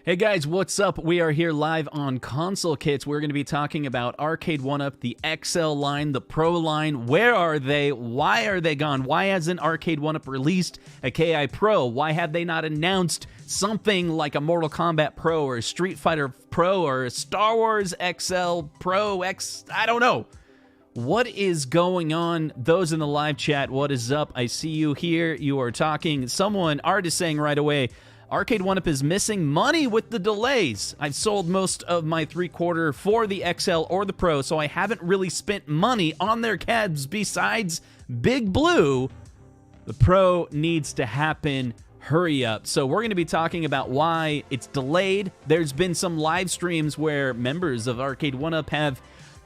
Hey guys, what's up? We are here live on Console Kits. We're going to be talking about Arcade1Up, the XL line, the Pro line. Where are they? Why are they gone? Why hasn't Arcade1Up released a KI Pro? Why have they not announced something like a Mortal Kombat Pro or a Street Fighter Pro or a Star Wars XL Pro X? I don't know. What is going on? Those in the live chat, what is up? I see you here. You are talking. Someone, Art is saying right away, Arcade1Up is missing money with the delays. I've sold most of my 3/4 for the XL or the Pro, so I haven't really spent money on their CADs besides Big Blue. The Pro needs to happen. Hurry up. So we're going to be talking about why it's delayed. There's been some live streams where members of Arcade1Up have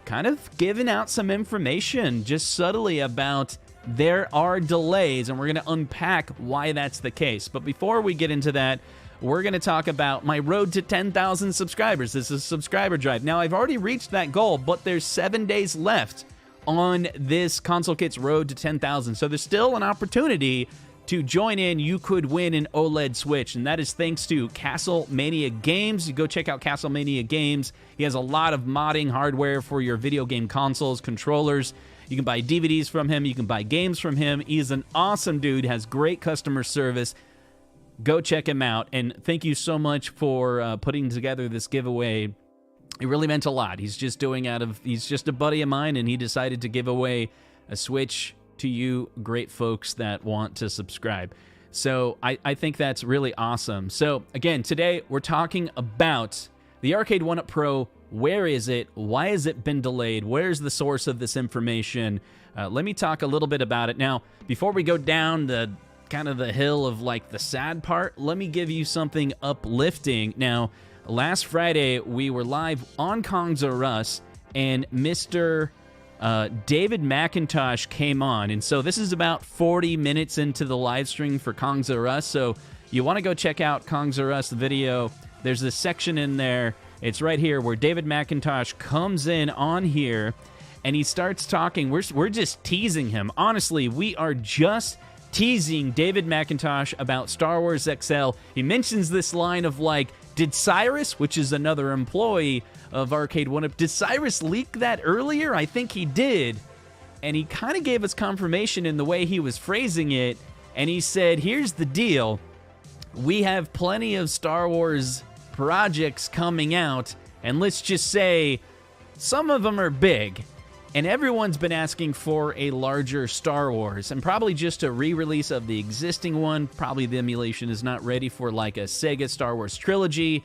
kind of given out some information just subtly about there are delays, and we're going to unpack why that's the case. But before we get into that, we're going to talk about my road to 10,000 subscribers. This is a subscriber drive. Now, I've already reached that goal, but there's 7 days left on this Console Kits road to 10,000. So there's still an opportunity to join in. You could win an OLED Switch, and that is thanks to CastleMania Games. You go check out CastleMania Games. He has a lot of modding hardware for your video game consoles, controllers. You can buy DVDs from him. You can buy games from him. He's an awesome dude, has great customer service. Go check him out. And thank you so much for putting together this giveaway. It really meant a lot. He's just a buddy of mine, and he decided to give away a Switch to you great folks that want to subscribe. So I think that's really awesome. So again, today we're talking about the Arcade1Up Pro. Where is it? Why has it been delayed? Where's the source of this information? Let me talk a little bit about it. Now, before we go down the kind of the hill of like the sad part, let me give you something uplifting. Now, last Friday, we were live on Kongs R Us, and Mr. David McIntosh came on. And so this is about 40 minutes into the live stream for Kongs R Us. So you want to go check out Kongs R Us, the video. There's this section in there. It's right here where David McIntosh comes in on here and he starts talking. We're just teasing him. Honestly, we are just teasing David McIntosh about Star Wars XL. He mentions this line of like, did Cyrus, which is another employee of Arcade1Up, did Cyrus leak that earlier? I think he did. And he kind of gave us confirmation in the way he was phrasing it. And he said, here's the deal. We have plenty of Star Wars projects coming out, and let's just say some of them are big, and everyone's been asking for a larger Star Wars, and probably just a re-release of the existing one. Probably the emulation is not ready for like a Sega Star Wars trilogy.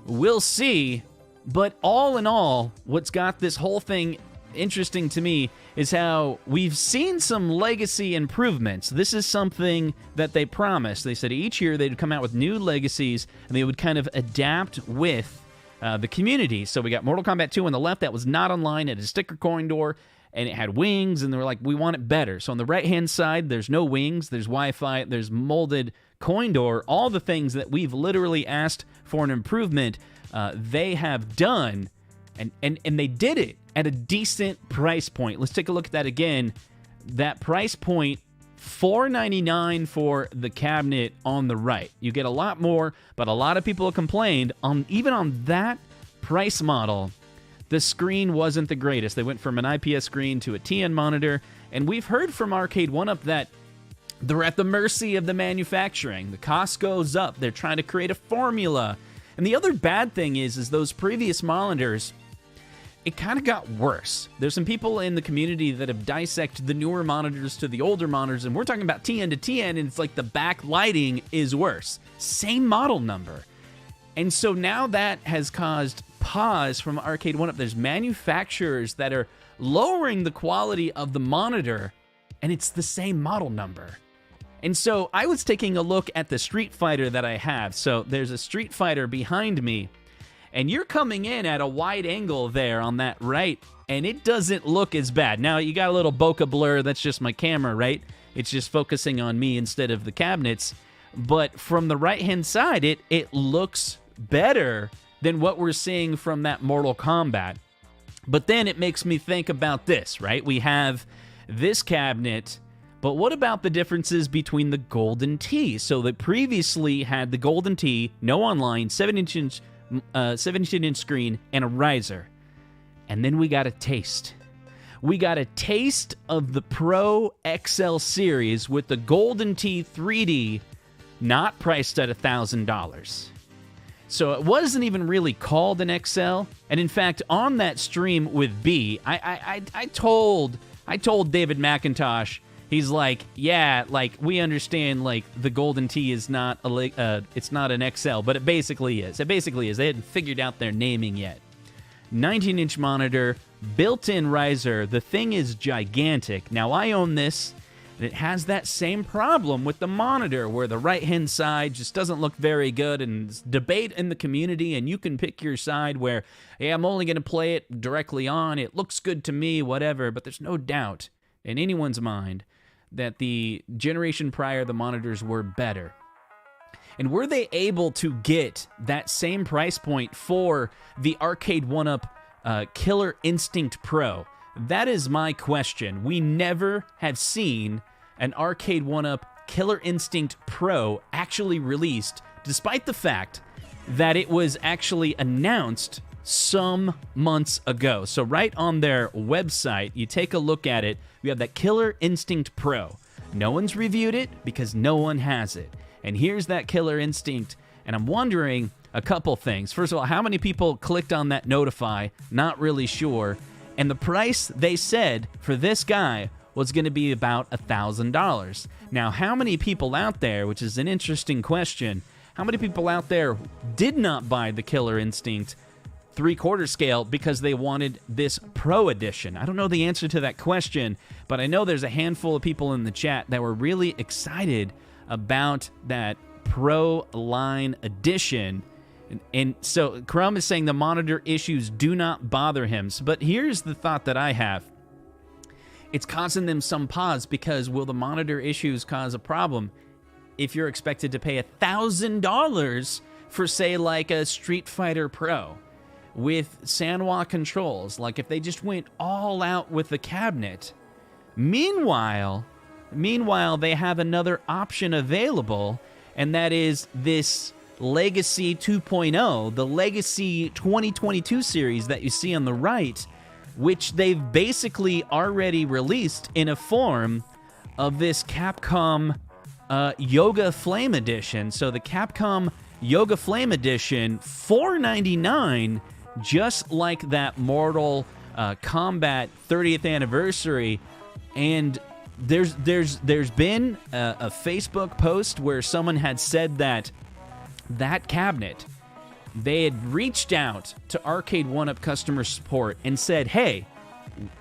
We'll see. But all in all, what's got this whole thing interesting to me is how we've seen some legacy improvements. This is something that they promised. They said each year they'd come out with new legacies, and they would kind of adapt with the community. So we got Mortal Kombat 2 on the left that was not online. It had a sticker coin door, and it had wings, and they were like, we want it better. So on the right-hand side, there's no wings, there's Wi-Fi, there's molded coin door. All the things that we've literally asked for an improvement, they have done, and they did it at a decent price point. Let's take a look at that again. That price point, $499 for the cabinet on the right. You get a lot more, but a lot of people have complained even on that price model, the screen wasn't the greatest. They went from an IPS screen to a TN monitor, and we've heard from Arcade1Up that they're at the mercy of the manufacturing. The cost goes up. They're trying to create a formula. And the other bad thing is those previous monitors, it kind of got worse. There's some people in the community that have dissected the newer monitors to the older monitors, and we're talking about TN to TN, and it's like the backlighting is worse. Same model number. And so now that has caused pause from Arcade1Up. There's manufacturers that are lowering the quality of the monitor, and it's the same model number. And so I was taking a look at the Street Fighter that I have. So there's a Street Fighter behind me, and you're coming in at a wide angle there on that right, and it doesn't look as bad. Now, you got a little bokeh blur. That's just my camera, right? It's just focusing on me instead of the cabinets. But from the right-hand side, it looks better than what we're seeing from that Mortal Kombat. But then it makes me think about this, right? We have this cabinet But what about the differences between the Golden Tee? So they previously had the Golden Tee, no online, 17-inch screen, and a riser. And then we got a taste. We got a taste of the Pro XL series with the Golden Tee 3D, not priced at $1,000. So it wasn't even really called an XL. And in fact, on that stream with B, I told David McIntosh, he's like, yeah, like we understand, like the Golden Tee is not it's not an XL, but it basically is. It basically is. They hadn't figured out their naming yet. 19-inch monitor, built-in riser. The thing is gigantic. Now I own this, and it has that same problem with the monitor where the right-hand side just doesn't look very good, and it's debate in the community, and you can pick your side where, hey, I'm only going to play it directly on. It looks good to me, whatever, but there's no doubt in anyone's mind that the generation prior, the monitors were better. And were they able to get that same price point for the Arcade1Up Killer Instinct Pro? That is my question. We never have seen an Arcade1Up Killer Instinct Pro actually released, despite the fact that it was actually announced some months ago. So right on their website, you take a look at it, we have that Killer Instinct Pro. No one's reviewed it because no one has it. And here's that Killer Instinct, and I'm wondering a couple things. First of all, how many people clicked on that notify? Not really sure. And the price they said for this guy was going to be about $1,000. Now, how many people out there, which is an interesting question, how many people out there did not buy the Killer Instinct 3/4 scale because they wanted this Pro Edition? I don't know the answer to that question, but I know there's a handful of people in the chat that were really excited about that Pro Line Edition. And so Crumb is saying the monitor issues do not bother him. But here's the thought that I have. It's causing them some pause because will the monitor issues cause a problem if you're expected to pay $1,000 for, say, like a Street Fighter Pro with Sanwa controls? Like if they just went all out with the cabinet. Meanwhile, they have another option available, and that is this Legacy 2.0, the Legacy 2022 series that you see on the right, which they've basically already released in a form of this Capcom Yoga Flame Edition. So the Capcom Yoga Flame Edition, $499, just like that Mortal Kombat 30th anniversary. And there's been a Facebook post where someone had said that cabinet, they had reached out to Arcade1Up customer support and said, hey,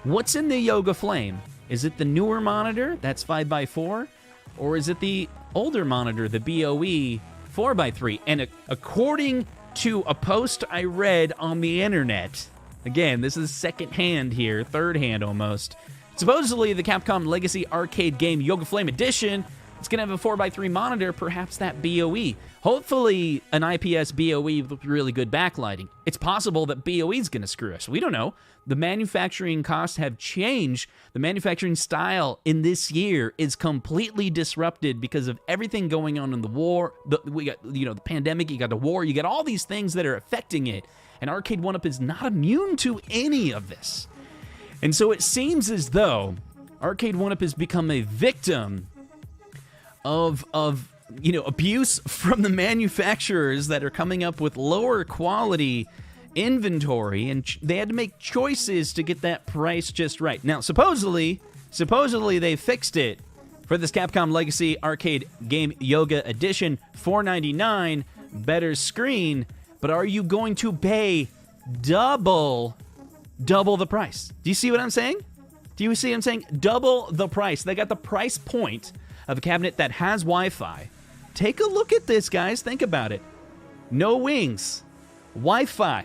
what's in the Yoga Flame? Is it the newer monitor, that's 5x4, or is it the older monitor, the BOE 4x3? And according to a post I read on the internet, again, this is second hand here, third hand almost, supposedly the Capcom Legacy arcade game Yoga Flame Edition, it's going to have a 4x3 monitor, perhaps that BOE. Hopefully an IPS BOE with really good backlighting. It's possible that BOE is going to screw us. We don't know. The manufacturing costs have changed. The manufacturing style in this year is completely disrupted because of everything going on in the war. We got, the pandemic, you got the war, you got all these things that are affecting it. And Arcade1Up is not immune to any of this. And so it seems as though Arcade1Up has become a victim of abuse from the manufacturers that are coming up with lower quality inventory, and they had to make choices to get that price just right. Now, supposedly they fixed it for this Capcom Legacy Arcade Game Yoga Edition, $499, better screen, but are you going to pay double the price? Do you see what I'm saying? Do you see what I'm saying? Double the price. They got the price point of a cabinet that has Wi-Fi. Take a look at this, guys. Think about it. No wings, Wi-Fi,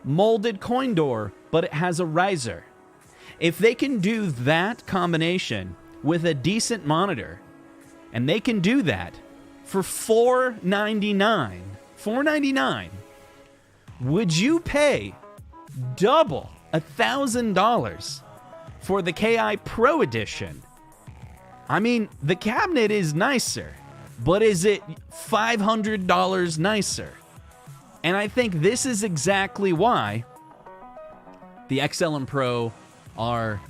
molded coin door, but it has a riser. If they can do that combination with a decent monitor, and they can do that for $499, would you pay $1,000 for the KI Pro Edition? I mean, the cabinet is nicer, but is it $500 nicer? And I think this is exactly why the XL and Pro are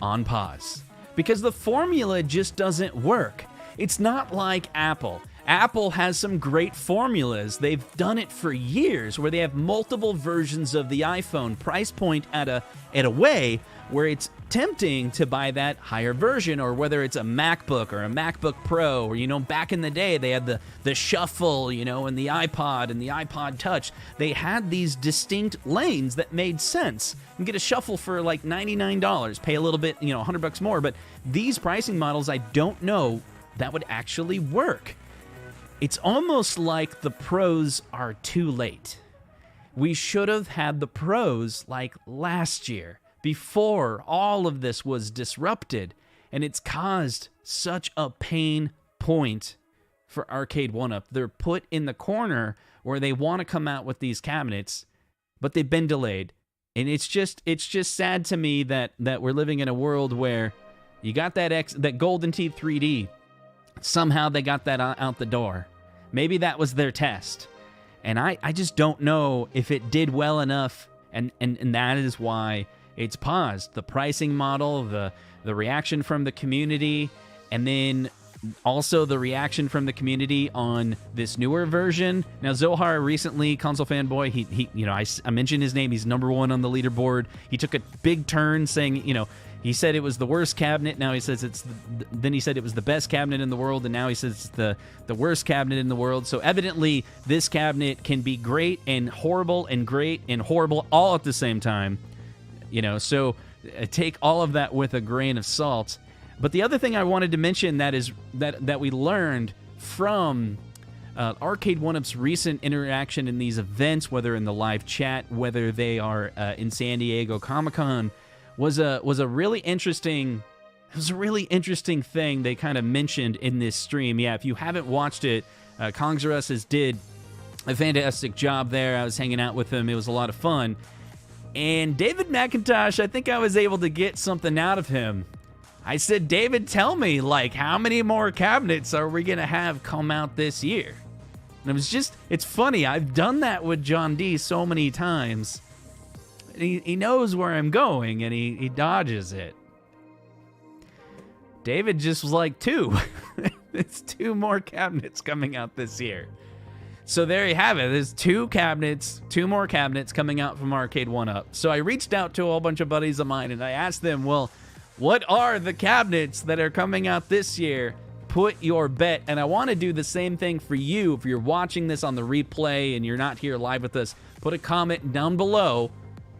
on pause. Because the formula just doesn't work. It's not like Apple. Apple has some great formulas. They've done it for years where they have multiple versions of the iPhone, price point at a way where it's tempting to buy that higher version, or whether it's a MacBook or a MacBook Pro, or, back in the day they had the Shuffle, and the iPod and the iPod Touch. They had these distinct lanes that made sense. You can get a Shuffle for like $99, pay a little bit, $100 more, but these pricing models, I don't know that would actually work. It's almost like the Pros are too late. We should have had the Pros like last year, before all of this was disrupted, and it's caused such a pain point for Arcade1Up. They're put in the corner where they want to come out with these cabinets, but they've been delayed. And it's just sad to me that we're living in a world where you got that Golden Tee 3D. Somehow they got that out the door. Maybe that was their test. And I just don't know if it did well enough, and that is why it's paused. The pricing model, the reaction from the community, and then also the reaction from the community on this newer version. Now, Zohar recently, console fanboy, he I mentioned his name. He's #1 on the leaderboard. He took a big turn saying, he said it was the worst cabinet. Now he says then he said it was the best cabinet in the world, and now he says it's the worst cabinet in the world. So evidently, this cabinet can be great and horrible and great and horrible all at the same time. So take all of that with a grain of salt. But the other thing I wanted to mention that we learned from Arcade1Up's recent interaction in these events, whether in the live chat, whether they are in San Diego Comic-Con, was a really interesting thing they kind of mentioned in this stream. Yeah, if you haven't watched it, Kongzarus did a fantastic job there. I was hanging out with him. It was a lot of fun. And David McIntosh, I think I was able to get something out of him. I said, David, tell me, how many more cabinets are we going to have come out this year? And it's funny. I've done that with John D so many times. He knows where I'm going, and he dodges it. David just was like, 2. It's 2 more cabinets coming out this year. So there you have it. There's 2 more cabinets coming out from Arcade1Up. So I reached out to a whole bunch of buddies of mine, and I asked them, well, what are the cabinets that are coming out this year? Put your bet. And I want to do the same thing for you. If you're watching this on the replay and you're not here live with us, put a comment down below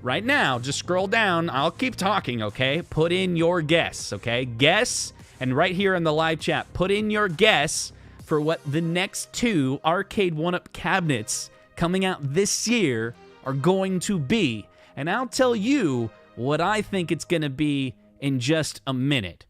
right now. Just scroll down. I'll keep talking, okay? Put in your guess, okay? Guess, and right here in the live chat, put in your guess for what the next 2 Arcade1Up cabinets coming out this year are going to be. And I'll tell you what I think it's going to be in just a minute.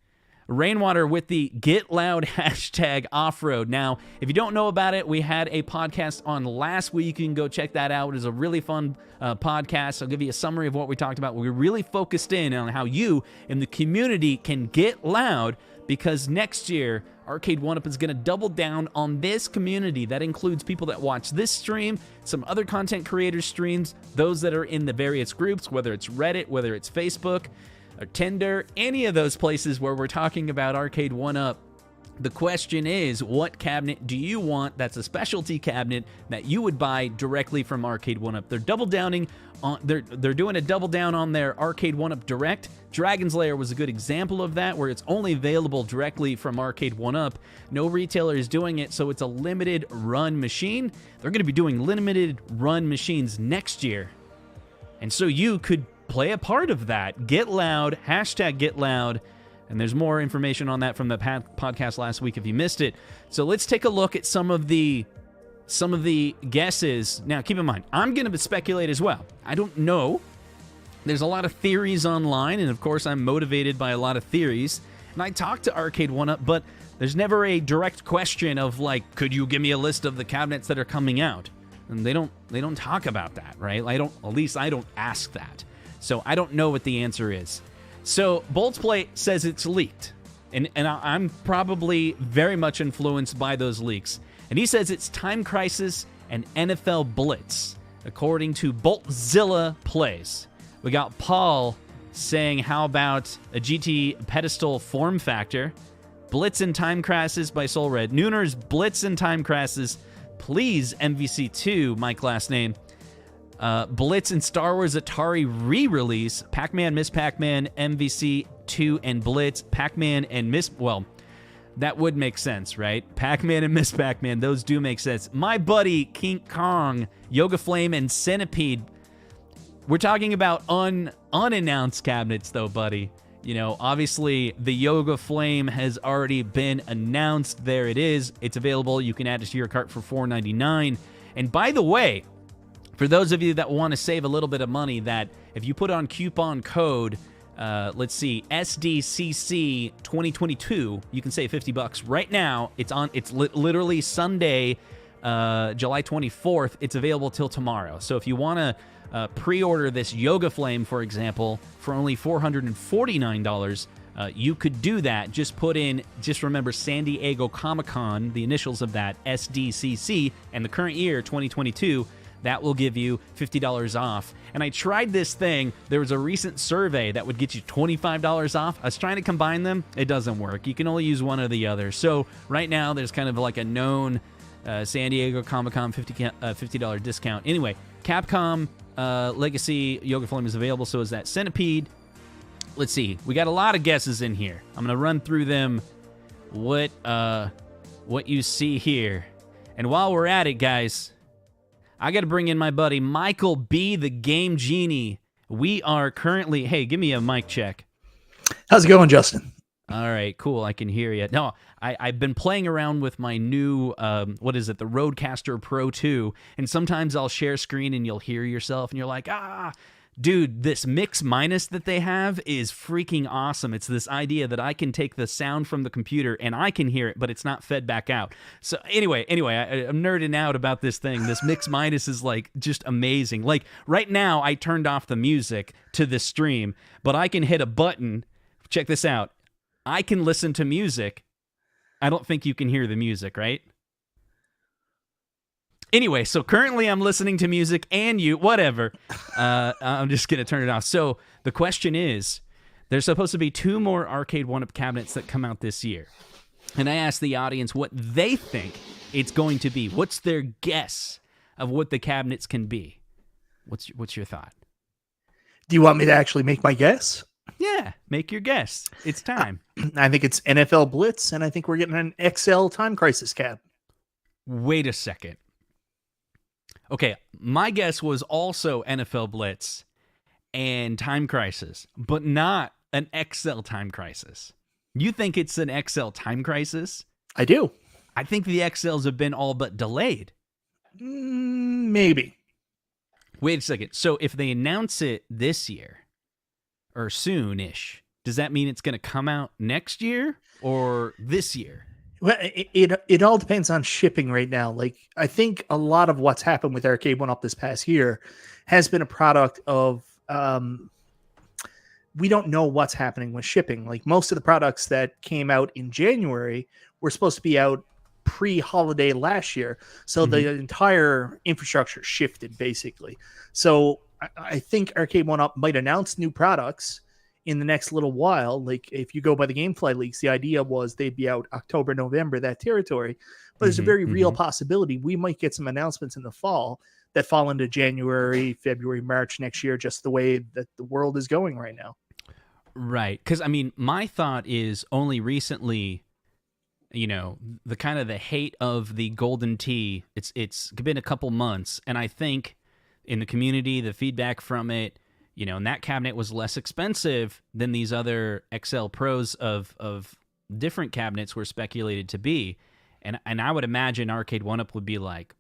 Rainwater with the Get Loud hashtag off-road. Now, if you don't know about it, we had a podcast on last week. You can go check that out. It was a really fun podcast. I'll give you a summary of what we talked about. We really focused in on how you in the community can get loud, because next year, Arcade1Up is going to double down on this community. That includes people that watch this stream, some other content creators' streams, those that are in the various groups, whether it's Reddit, whether it's Facebook, or Tinder, any of those places where we're talking about Arcade1Up. The question is, what cabinet do you want that's a specialty cabinet that you would buy directly from Arcade1Up? They're doing a double down on their Arcade1Up Direct. Dragon's Lair was a good example of that, where it's only available directly from Arcade1Up. No retailer is doing it, so it's a limited run machine. They're going to be doing limited run machines next year. And so you could play a part of that. Get loud, hashtag get loud. And there's more information on that from the podcast last week if you missed it. So let's take a look at some of the guesses. Now, keep in mind, I'm going to speculate as well. I don't know. There's a lot of theories online, and of course, I'm motivated by a lot of theories. And I talk to Arcade1Up, but there's never a direct question of, could you give me a list of the cabinets that are coming out? And they don't talk about that, right? At least I don't ask that. So I don't know what the answer is. So Boltzplay says it's leaked. I'm probably very much influenced by those leaks. And he says it's Time Crisis and NFL Blitz, according to Boltzilla Plays. We got Paul saying, how about a GT pedestal form factor? Blitz and Time Crisis by Soul Red. Nooners, Blitz and Time Crisis. Please, MVC2, Mike last name. Blitz and Star Wars Atari re-release. Pac-Man, Miss Pac-Man, MVC2 and Blitz. Pac-Man and Miss... Well, that would make sense, right? Pac-Man and Miss Pac-Man, those do make sense. My buddy, King Kong, Yoga Flame, and Centipede. We're talking about unannounced cabinets, though, buddy. You know, obviously, the Yoga Flame has already been announced. There it is. It's available. You can add it to your cart for $4.99. And by the way, for those of you that want to save a little bit of money, that if you put on coupon code, let's see, SDCC 2022, you can save $50 right now. It's literally Sunday, July 24th. It's available till tomorrow. So if you want to pre-order this Yoga Flame, for example, for only $449, you could do that. Just remember San Diego Comic-Con, the initials of that, SDCC, and the current year, 2022, that will give you $50 off. And I tried this thing. There was a recent survey that would get you $25 off. I was trying to combine them. It doesn't work. You can only use one or the other. So right now, there's kind of like a known San Diego Comic-Con $50 discount. Anyway, Capcom Legacy Yoga Flame is available, so is that Centipede. Let's see. We got a lot of guesses in here. I'm going to run through them, what you see here. And while we're at it, guys, I got to bring in my buddy Michael B, the Game Genie. We are currently... Hey, give me a mic check. How's it going, Justin? All right, cool. I can hear you. No, I've been playing around with my new, the Rodecaster Pro 2, and sometimes I'll share screen and you'll hear yourself, and you're like, dude, this mix minus that they have is freaking awesome. It's this idea that I can take the sound from the computer and I can hear it, but it's not fed back out. So anyway, I'm nerding out about this thing. This mix minus is like just amazing. Like right now, I turned off the music to this stream, but I can hit a button. Check this out. I can listen to music. I don't think you can hear the music, right? Anyway, so currently I'm listening to music and whatever. I'm just going to turn it off. So the question is, there's supposed to be 2 more Arcade1Up cabinets that come out this year. And I asked the audience what they think it's going to be. What's their guess of what the cabinets can be? What's your thought? Do you want me to actually make my guess? Yeah, make your guess. It's time. I think it's NFL Blitz, and I think we're getting an XL Time Crisis cab. Wait a second. Okay, my guess was also NFL Blitz and Time Crisis, but not an XL Time Crisis. You think it's an XL Time Crisis? I do. I think the XLs have been all but delayed. Maybe. Wait a second. So if they announce it this year, or soon-ish, does that mean it's going to come out next year or this year? Well, it all depends on shipping right now. Like, I think a lot of what's happened with Arcade1Up this past year has been a product of we don't know what's happening with shipping. Like, most of the products that came out in January were supposed to be out pre-holiday last year. So the entire infrastructure shifted, basically. So I think Arcade1Up might announce new products in the next little while. Like, if you go by the Gamefly leaks, the idea was they'd be out October, November, that territory. But there's a very real possibility we might get some announcements in the fall that fall into January, February, March next year, just the way that the world is going right now. Right. Because, I mean, my thought is only recently, you know, the kind of the hate of the Golden Tee, it's been a couple months, and I think in the community, the feedback from it, you know, and that cabinet was less expensive than these other XL Pros of different cabinets were speculated to be. And I would imagine Arcade1Up would be like,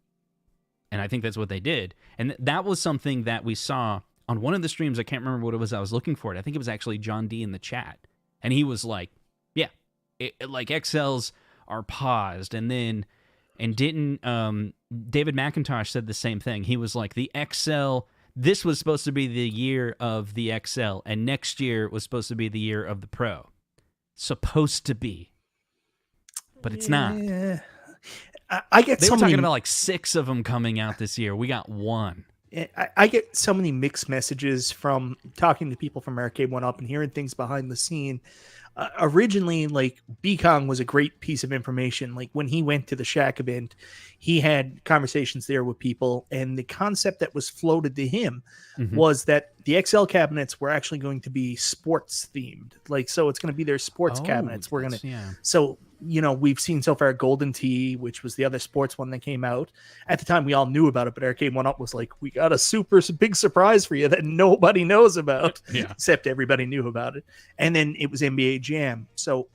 and I think that's what they did. And that was something that we saw on one of the streams. I can't remember what it was I was looking for. I think it was actually John D in the chat. And he was like, yeah, like XLs are paused. And didn't David McIntosh said the same thing. He was like, the XL, this was supposed to be the year of the XL, and next year was supposed to be the year of the Pro. supposed to be, but it's not. I get They so were talking many, about like 6 of them coming out this year. We got 1. I get so many mixed messages from talking to people from Arcade1Up and hearing things behind the scene. Originally, like, Kong was a great piece of information. Like, when he went to the Shack event, he had conversations there with people, and the concept that was floated to him was that the XL cabinets were actually going to be sports themed. Like, so it's going to be their sports cabinets. We're going to, so, you know, we've seen so far Golden Tee, which was the other sports one that came out. At the time, we all knew about it, but Arcade1Up was like, we got a super big surprise for you that nobody knows about, except everybody knew about it. And then it was NBA Jam. So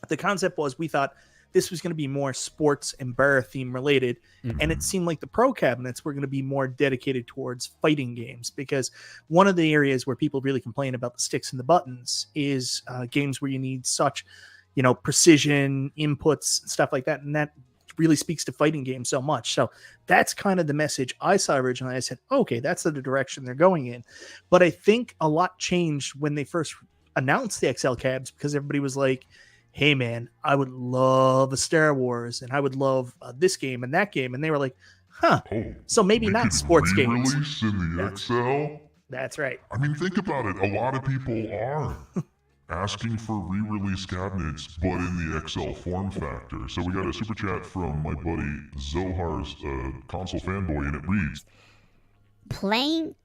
the concept was, we thought this was going to be more sports and bar theme related. And it seemed like the pro cabinets were going to be more dedicated towards fighting games, because one of the areas where people really complain about the sticks and the buttons is games where you need such, you know, precision inputs, stuff like that. And that really speaks to fighting games so much. So that's kind of the message I saw originally. I said, okay, that's the direction they're going in. But I think a lot changed when they first announced the XL cabs, because everybody was like, hey man, I would love a Star Wars, and I would love this game and that game. And they were like, so maybe not sports games. Release in the XL? That's right. I mean, think about it. A lot of people are asking for re-release cabinets, but in the XL form factor. So we got a super chat from my buddy Zohar's console fanboy, and it reads, playing...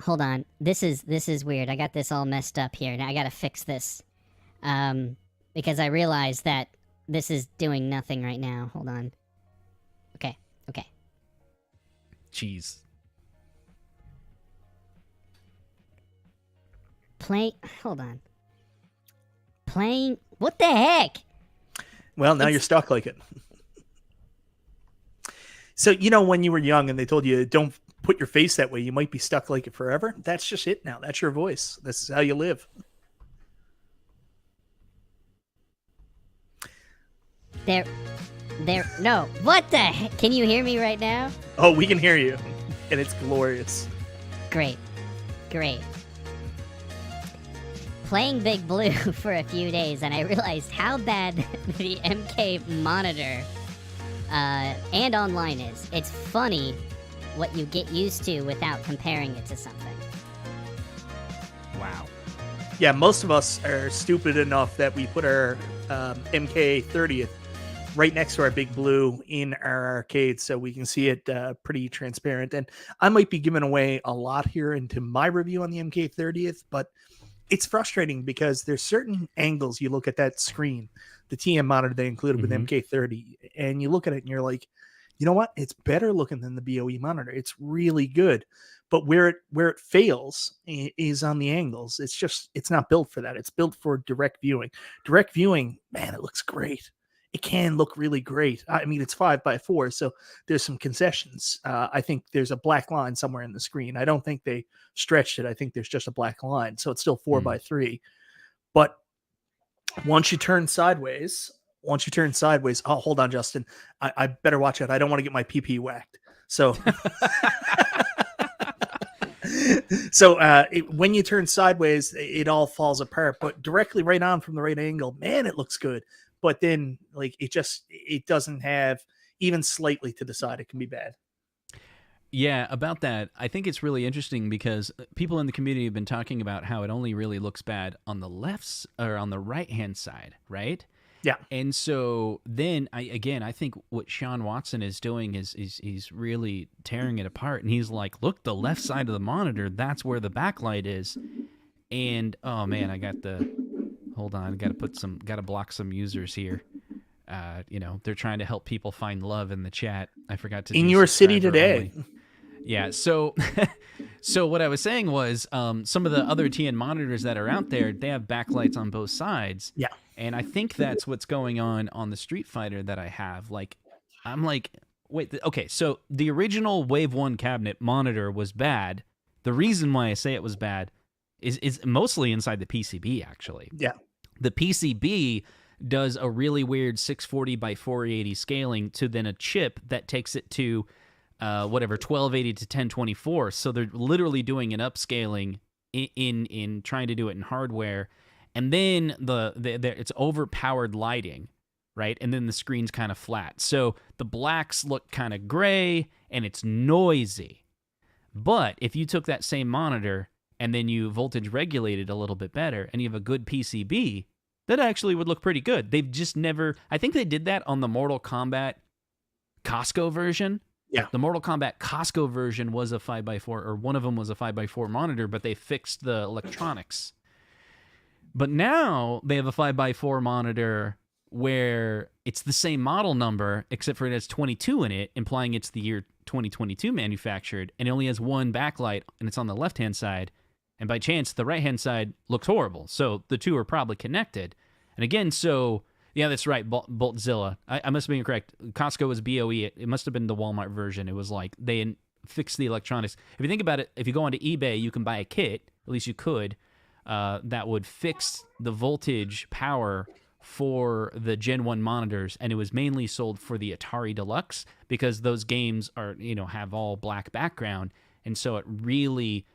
Hold on. This is weird. I got this all messed up here. Now I gotta fix this. Because I realized that this is doing nothing right now. Hold on. Okay. Jeez. Hold on. Playing... What the heck? Well, now you're stuck like it. So, you know, when you were young and they told you, don't put your face that way, you might be stuck like it forever. That's just it now. That's your voice. This is how you live. No. What the heck? Can you hear me right now? Oh, we can hear you. And it's glorious. Great. Playing Big Blue for a few days, and I realized how bad the MK monitor and online is. It's funny what you get used to without comparing it to something. Wow. Yeah, most of us are stupid enough that we put our MK 30th right next to our Big Blue in our arcade, so we can see it pretty transparent. And I might be giving away a lot here into my review on the MK 30th, but it's frustrating because there's certain angles you look at that screen, the TM monitor they included with MK30, and you look at it and you're like, you know what? It's better looking than the BOE monitor. It's really good. But where it fails is on the angles. It's not built for that. It's built for direct viewing. Direct viewing, man, it looks great. It can look really great. I mean, it's 5x4, so there's some concessions. I think there's a black line somewhere in the screen. I don't think they stretched it. I think there's just a black line, so it's still 4x3. But once you turn sideways, oh, hold on, Justin. I better watch out. I don't want to get my PP whacked. So, when you turn sideways, it all falls apart. But directly right on from the right angle, man, it looks good. But then, like, it doesn't have even slightly to the side. It can be bad. Yeah, about that, I think it's really interesting because people in the community have been talking about how it only really looks bad on the on the right-hand side, right? Yeah. And so then, I think what Sean Watson is doing is he's really tearing it apart. And he's like, look, the left side of the monitor, that's where the backlight is. And, oh, man, hold on, got to block some users here. They're trying to help people find love in the chat. I forgot to. In your city today. Only. Yeah. So what I was saying was, some of the other TN monitors that are out there, they have backlights on both sides. Yeah. And I think that's what's going on the Street Fighter that I have. Like, I'm like, wait, okay. So the original Wave 1 cabinet monitor was bad. The reason why I say it was bad is mostly inside the PCB, actually. Yeah. The PCB does a really weird 640 by 480 scaling to then a chip that takes it to 1280 to 1024. So they're literally doing an upscaling in trying to do it in hardware. and then it's overpowered lighting, right? And then the screen's kind of flat. So the blacks look kind of gray and it's noisy. But if you took that same monitor and then you voltage regulated a little bit better and you have a good PCB, that actually would look pretty good. They've just never, I think they did that on the Mortal Kombat Costco version. Yeah. The Mortal Kombat Costco version was a 5x4, or one of them was a 5x4 monitor, but they fixed the electronics. But now they have a 5x4 monitor where it's the same model number, except for it has 22 in it, implying it's the year 2022 manufactured, and it only has one backlight, and it's on the left-hand side. And by chance, the right-hand side looks horrible. So the two are probably connected. And again, yeah, that's right, Boltzilla. I must have been correct. Costco was BOE. It must have been the Walmart version. It was like they fixed the electronics. If you think about it, if you go onto eBay, you can buy a kit, at least you could, that would fix the voltage power for the Gen 1 monitors, and it was mainly sold for the Atari Deluxe because those games are, have all black background, and so it really,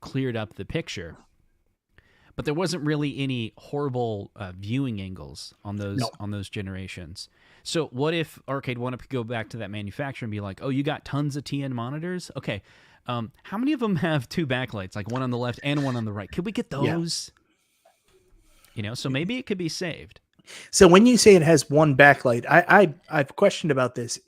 cleared up the picture. But there wasn't really any horrible viewing angles on those generations. So what if Arcade1Up could go back to that manufacturer and be like, oh, you got tons of TN monitors? Okay, how many of them have two backlights, like one on the left and one on the right? Could we get those? Yeah. So maybe it could be saved. So when you say it has one backlight, I've questioned about this.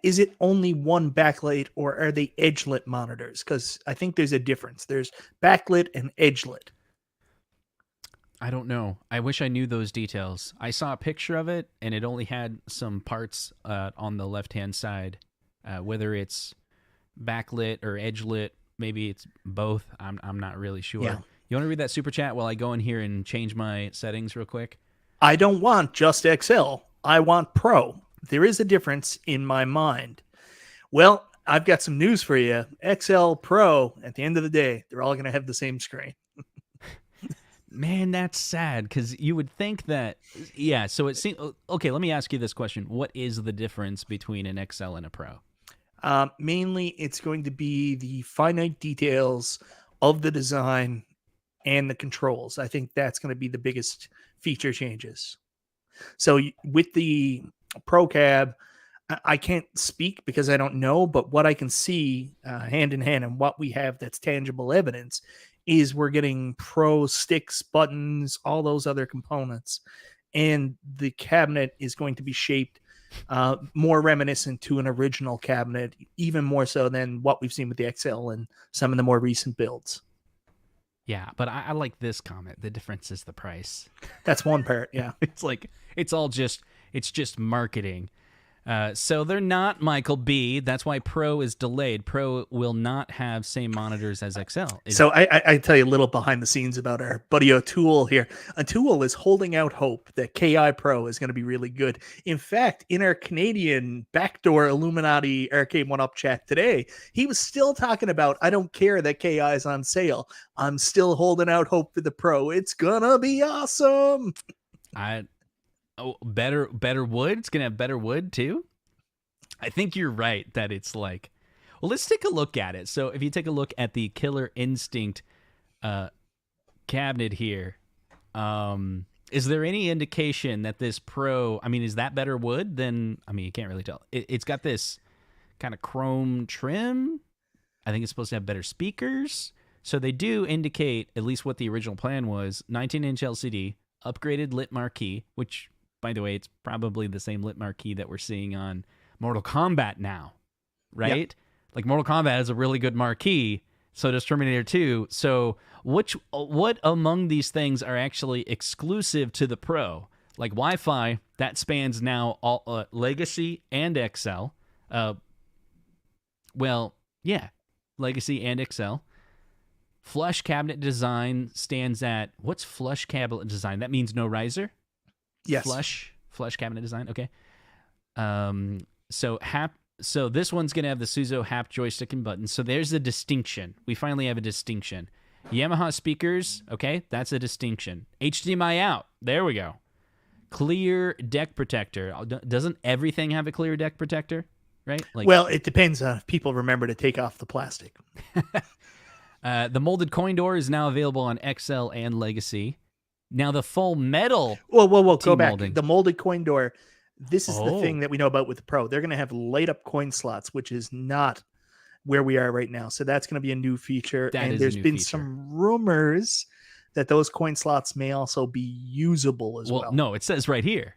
Is it only one backlight, or are they edge-lit monitors? Because I think there's a difference. There's backlit and edge-lit. I don't know. I wish I knew those details. I saw a picture of it, and it only had some parts on the left-hand side. Whether it's backlit or edge-lit, maybe it's both. I'm not really sure. Yeah. You want to read that super chat while I go in here and change my settings real quick? I don't want just XL. I want Pro. There is a difference in my mind. Well, I've got some news for you. XL, Pro, at the end of the day, they're all going to have the same screen. Man, that's sad, because you would think that, yeah, so it seems, okay, let me ask you this question. What is the difference between an XL and a Pro? Mainly, it's going to be the finite details of the design and the controls. I think that's going to be the biggest feature changes. So with the Pro Cab, I can't speak because I don't know, but what I can see hand in hand and what we have that's tangible evidence is we're getting Pro sticks, buttons, all those other components. And the cabinet is going to be shaped more reminiscent to an original cabinet, even more so than what we've seen with the XL and some of the more recent builds. Yeah, but I like this comment. The difference is the price. That's one part, yeah. It's just marketing. So they're not Michael B. That's why Pro is delayed. Pro will not have same monitors as XL. So I tell you a little behind the scenes about our buddy O'Toole here. O'Toole is holding out hope that KI Pro is going to be really good. In fact, in our Canadian backdoor Illuminati Arcade1Up chat today, he was still talking about, I don't care that KI is on sale. I'm still holding out hope for the Pro. It's going to be awesome. Better wood. It's gonna have better wood too. I think you're right that it's like, well, let's take a look at it. So if you take a look at the Killer Instinct cabinet here, is there any indication that this Pro, I mean, is that better wood than, I mean, you can't really tell. It's got this kind of chrome trim. I think it's supposed to have better speakers. So they do indicate at least what the original plan was: 19-inch LCD, upgraded lit marquee, which, by the way, it's probably the same lit marquee that we're seeing on Mortal Kombat now, right? Yep. Like Mortal Kombat has a really good marquee, so does Terminator 2. So what among these things are actually exclusive to the Pro? Like Wi-Fi, that spans now all Legacy and XL. Legacy and XL. Flush cabinet design stands at, what's flush cabinet design? That means no riser? Yes. Flush cabinet design. Okay. So this one's going to have the Suzo Hap joystick and buttons. So there's a distinction. We finally have a distinction. Yamaha speakers. Okay. That's a distinction. HDMI out. There we go. Clear deck protector. Doesn't everything have a clear deck protector? Right? Well, it depends on if people remember to take off the plastic. The molded coin door is now available on XL and Legacy. Now the full metal. Whoa! Go back. T-molding. The molded coin door. This is the Oh. thing that we know about with the Pro. They're going to have light up coin slots, which is not where we are right now. So that's going to be a new feature. That and is a there's new been feature. some rumors that those coin slots may also be usable as well. No, it says right here,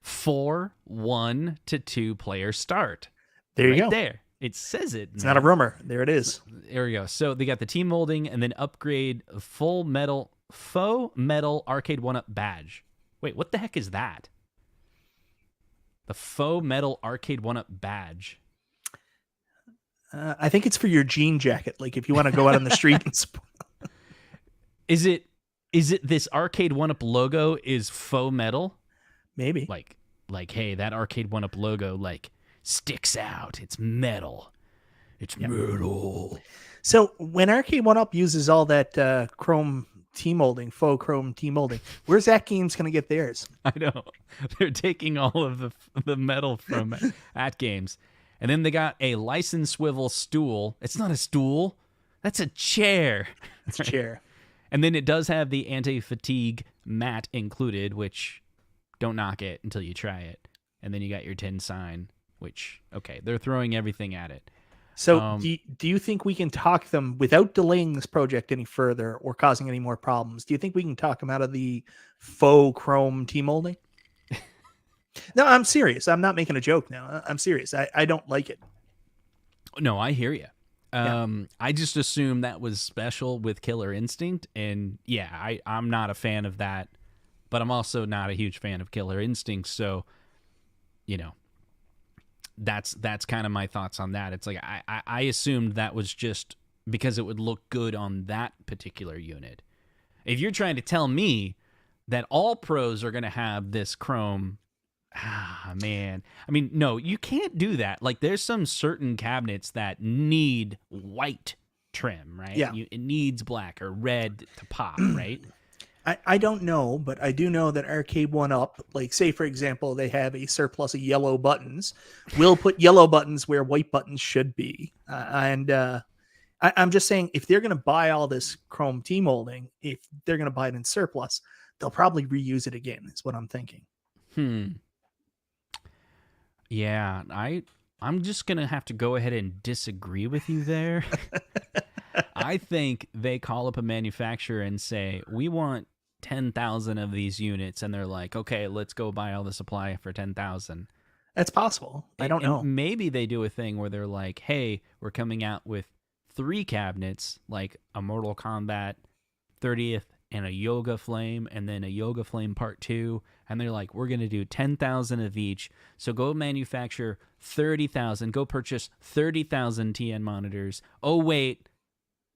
4 1 to 2 player start. There you right go. There, it says it. It's not a rumor. There it is. There we go. So they got the team molding and then upgrade faux metal Arcade1Up badge. Wait, what the heck is that? The faux metal Arcade1Up badge. I think it's for your jean jacket. Like if you want to go out on the street and Is it this Arcade1Up logo is faux metal? maybe. Like hey, that Arcade1Up logo like sticks out. It's metal. It's metal. So when Arcade1Up uses all that chrome T-molding, faux chrome T-molding, where's AtGames going to get theirs? I know. They're taking all of the metal from AtGames. And then they got a license swivel stool. It's not a stool. That's a chair. It's a chair. And then it does have the anti-fatigue mat included, which don't knock it until you try it. And then you got your tin sign, which, okay, they're throwing everything at it. So do you think we can talk them without delaying this project any further or causing any more problems? Do you think we can talk them out of the faux chrome T-molding? No, I'm serious. I'm not making a joke now. I'm serious. I don't like it. No, I hear you. I just assumed that was special with Killer Instinct. And yeah, I'm not a fan of that, but I'm also not a huge fan of Killer Instinct. So, you know, that's kind of my thoughts on that. It's like I assumed that was just because it would look good on that particular unit. If you're trying to tell me that all pros are going to have this chrome, man. I mean, no, you can't do that. Like there's some certain cabinets that need white trim, right? Yeah. It needs black or red to pop, right? I don't know, but I do know that Arcade1Up, like say for example, they have a surplus of yellow buttons. We'll put yellow buttons where white buttons should be. I'm just saying, if they're going to buy all this chrome T-molding, if they're going to buy it in surplus, they'll probably reuse it again, is what I'm thinking. Yeah, I'm just going to have to go ahead and disagree with you there. I think they call up a manufacturer and say, we want 10,000 of these units, and they're like, okay, let's go buy all the supply for 10,000. That's possible. I don't know. Maybe they do a thing where they're like, hey, we're coming out with 3 cabinets, like a Mortal Kombat 30th and a Yoga Flame, and then a Yoga Flame Part 2, and they're like, we're going to do 10,000 of each, so go manufacture 30,000, go purchase 30,000 TN monitors. Oh, wait,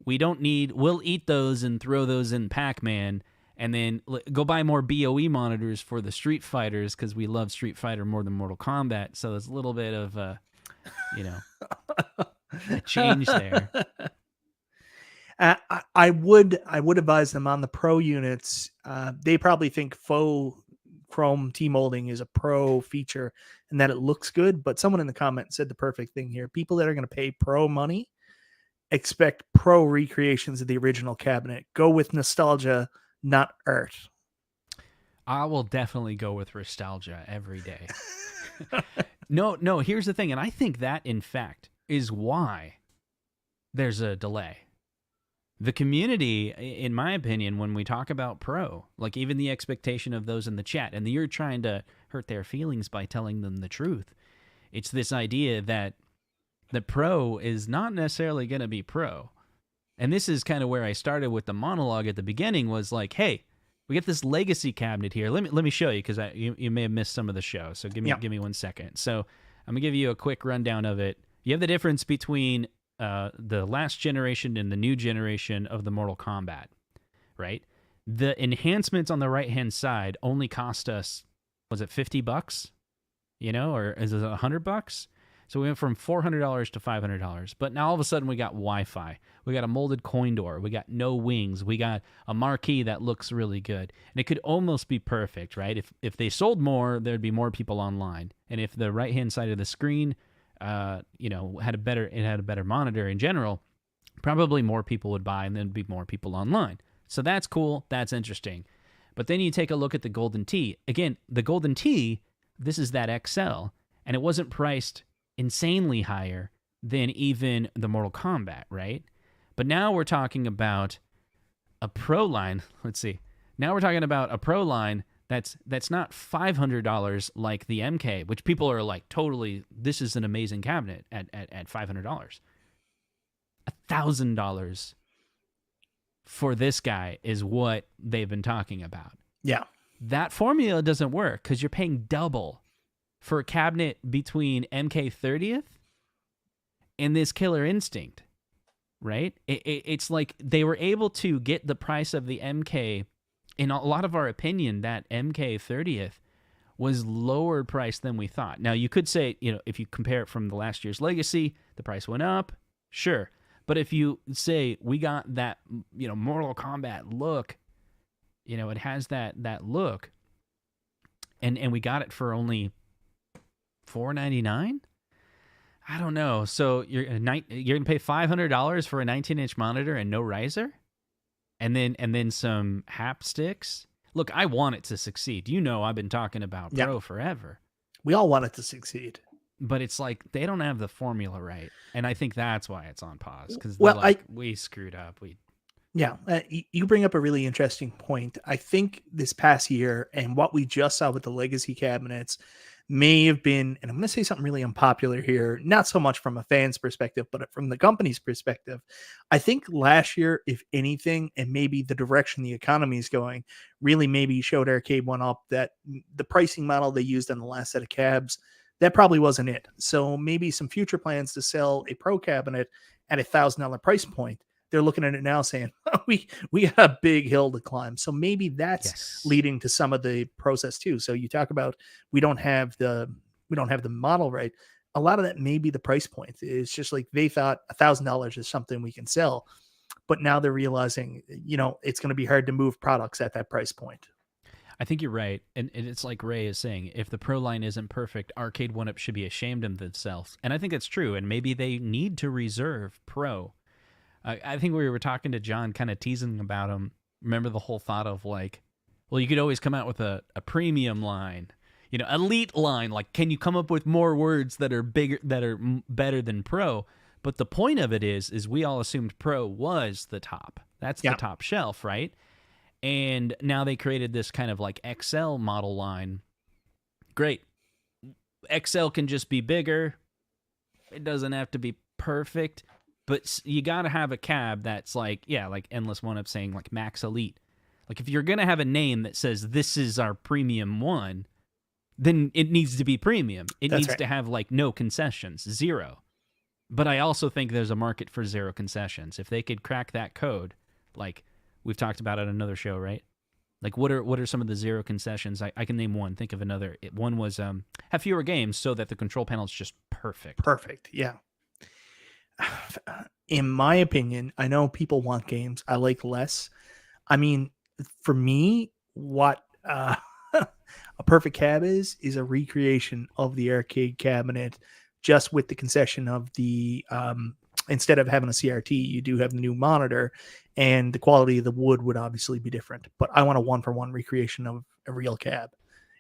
we'll eat those and throw those in Pac-Man, and then go buy more BOE monitors for the Street Fighters, because we love Street Fighter more than Mortal Kombat, so there's a little bit of, a change there. I would advise them on the pro units. They probably think faux chrome T-molding is a pro feature and that it looks good, but someone in the comment said the perfect thing here. People that are going to pay pro money expect pro recreations of the original cabinet. Go with nostalgia, not art. I will definitely go with nostalgia every day. No, here's the thing, and I think that, in fact, is why there's a delay. The community, in my opinion, when we talk about pro, like even the expectation of those in the chat, and you're trying to hurt their feelings by telling them the truth, it's this idea that the pro is not necessarily going to be pro. And this is kind of where I started with the monologue at the beginning, was like, hey, we get this legacy cabinet here. Let me show you, because you may have missed some of the show. So give me 1 second. So I'm gonna give you a quick rundown of it. You have the difference between the last generation and the new generation of the Mortal Kombat, right? The enhancements on the right-hand side only cost us, was it $50? Or is it $100? So we went from $400 to $500. But now all of a sudden we got Wi-Fi. We got a molded coin door. We got no wings. We got a marquee that looks really good. And it could almost be perfect, right? If they sold more, there'd be more people online. And if the right-hand side of the screen had a better monitor in general, probably more people would buy, and then be more people online. So that's cool. That's interesting. But then you take a look at the Golden Tee. Again, the Golden Tee, this is that XL, and it wasn't priced insanely higher than even the Mortal Kombat, right? But now we're talking about a Pro line. Let's see. Now we're talking about a Pro line that's not $500 like the MK, which people are like, totally, this is an amazing cabinet at $500. $1,000 for this guy is what they've been talking about. Yeah. That formula doesn't work because you're paying double for a cabinet between MK 30th and this Killer Instinct, right? It's like they were able to get the price of the MK. In a lot of our opinion, that MK 30th was lower priced than we thought. Now, you could say, if you compare it from the last year's Legacy, the price went up, sure. But if you say we got that, Mortal Kombat look, it has that look, and we got it for only $499. I don't know. So you're gonna pay $500 for a 19-inch monitor and no riser, and then some haptics. Look, I want it to succeed. I've been talking about Pro forever. We all want it to succeed. But it's like they don't have the formula right, and I think that's why it's on pause, because we screwed up. You bring up a really interesting point. I think this past year and what we just saw with the Legacy cabinets may have been, and I'm going to say something really unpopular here, not so much from a fan's perspective, but from the company's perspective. I think last year, if anything, and maybe the direction the economy is going, really maybe showed Arcade1Up that the pricing model they used on the last set of cabs, that probably wasn't it. So maybe some future plans to sell a Pro cabinet at $1,000 price point. They're looking at it now saying, we got a big hill to climb. So maybe that's leading to some of the process too. So you talk about we don't have the model right. A lot of that may be the price point. It's just like they thought $1,000 is something we can sell, but now they're realizing, it's going to be hard to move products at that price point. I think you're right. And it's like Ray is saying, if the Pro line isn't perfect, Arcade1Up should be ashamed of themselves. And I think that's true. And maybe they need to reserve Pro. I think we were talking to John, kind of teasing about him. Remember the whole thought of like, well, you could always come out with a premium line, elite line. Like, can you come up with more words that are bigger, that are better than Pro? But the point of it is we all assumed Pro was the top. That's the top shelf, right? And now they created this kind of like XL model line. Great. XL can just be bigger. It doesn't have to be perfect. But you got to have a cab that's like Endless One Up saying like Max Elite. Like if you're going to have a name that says this is our premium one, then it needs to be premium. It needs to have like no concessions, zero. But I also think there's a market for zero concessions. If they could crack that code, like we've talked about on another show, right? Like what are some of the zero concessions? I can name one. Think of another. One was have fewer games so that the control panel is just perfect. Perfect, yeah. In my opinion, I know people want games. I like less. I mean, for me, what a perfect cab is a recreation of the arcade cabinet, just with the concession of the instead of having a CRT, you do have the new monitor, and the quality of the wood would obviously be different. But I want a one-for-one recreation of a real cab,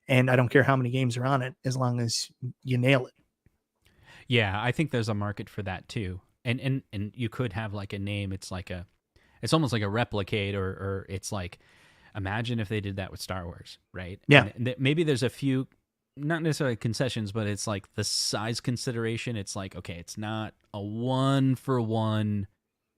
and I don't care how many games are on it as long as you nail it. Yeah, I think there's a market for that too. And you could have like a name. It's almost like a Replicate, or it's like, imagine if they did that with Star Wars, right? Yeah. And maybe there's a few, not necessarily concessions, but it's like the size consideration. It's like, okay, it's not a 1-for-1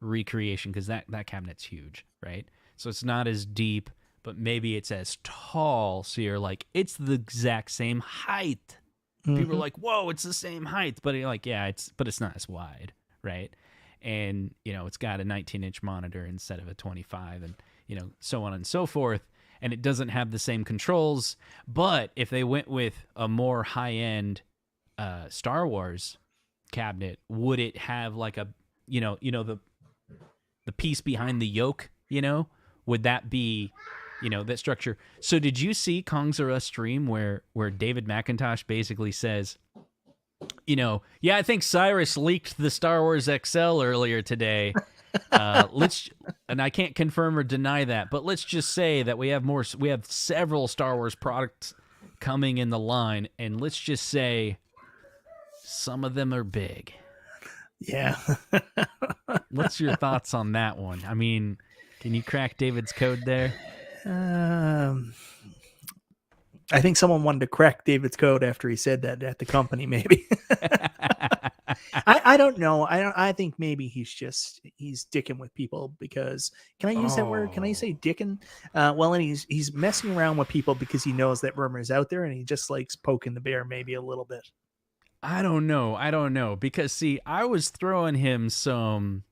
recreation because that cabinet's huge, right? So it's not as deep, but maybe it's as tall. So you're like, it's the exact same height. Mm-hmm. People are like, whoa, it's the same height, but you're like, yeah, but it's not as wide. Right. And, it's got a 19-inch monitor instead of a 25 and, so on and so forth. And it doesn't have the same controls. But if they went with a more high-end Star Wars cabinet, would it have like a, the piece behind the yoke, would that be, that structure? So did you see Kongs R Us stream where David McIntosh basically says, I think Cyrus leaked the Star Wars XL earlier today. and I can't confirm or deny that, but let's just say that we have several Star Wars products coming in the line, and let's just say some of them are big. Yeah. What's your thoughts on that one? I mean, can you crack David's code there? I think someone wanted to crack David's code after he said that at the company, maybe. I don't know. I think maybe he's dicking with people because, can I use that word? Can I say dicking? Well, and he's messing around with people because he knows that rumor is out there and he just likes poking the bear maybe a little bit. I don't know. Because, see, I was throwing him some,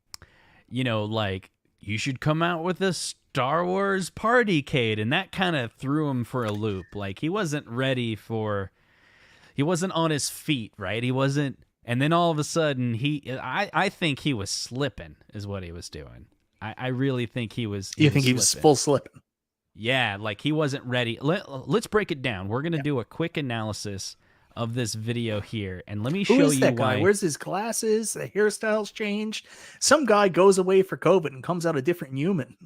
like, you should come out with a Star Wars partycade, and that kind of threw him for a loop. Like, he wasn't on his feet, right? He wasn't, and then all of a sudden, I think he was slipping, is what he was doing. I really think he was. You think he was full slipping? Yeah, like he wasn't ready. Let's break it down. We're going to do a quick analysis of this video here, and let me show you that why. Guy? Where's his glasses? The hairstyle's changed. Some guy goes away for COVID and comes out a different human.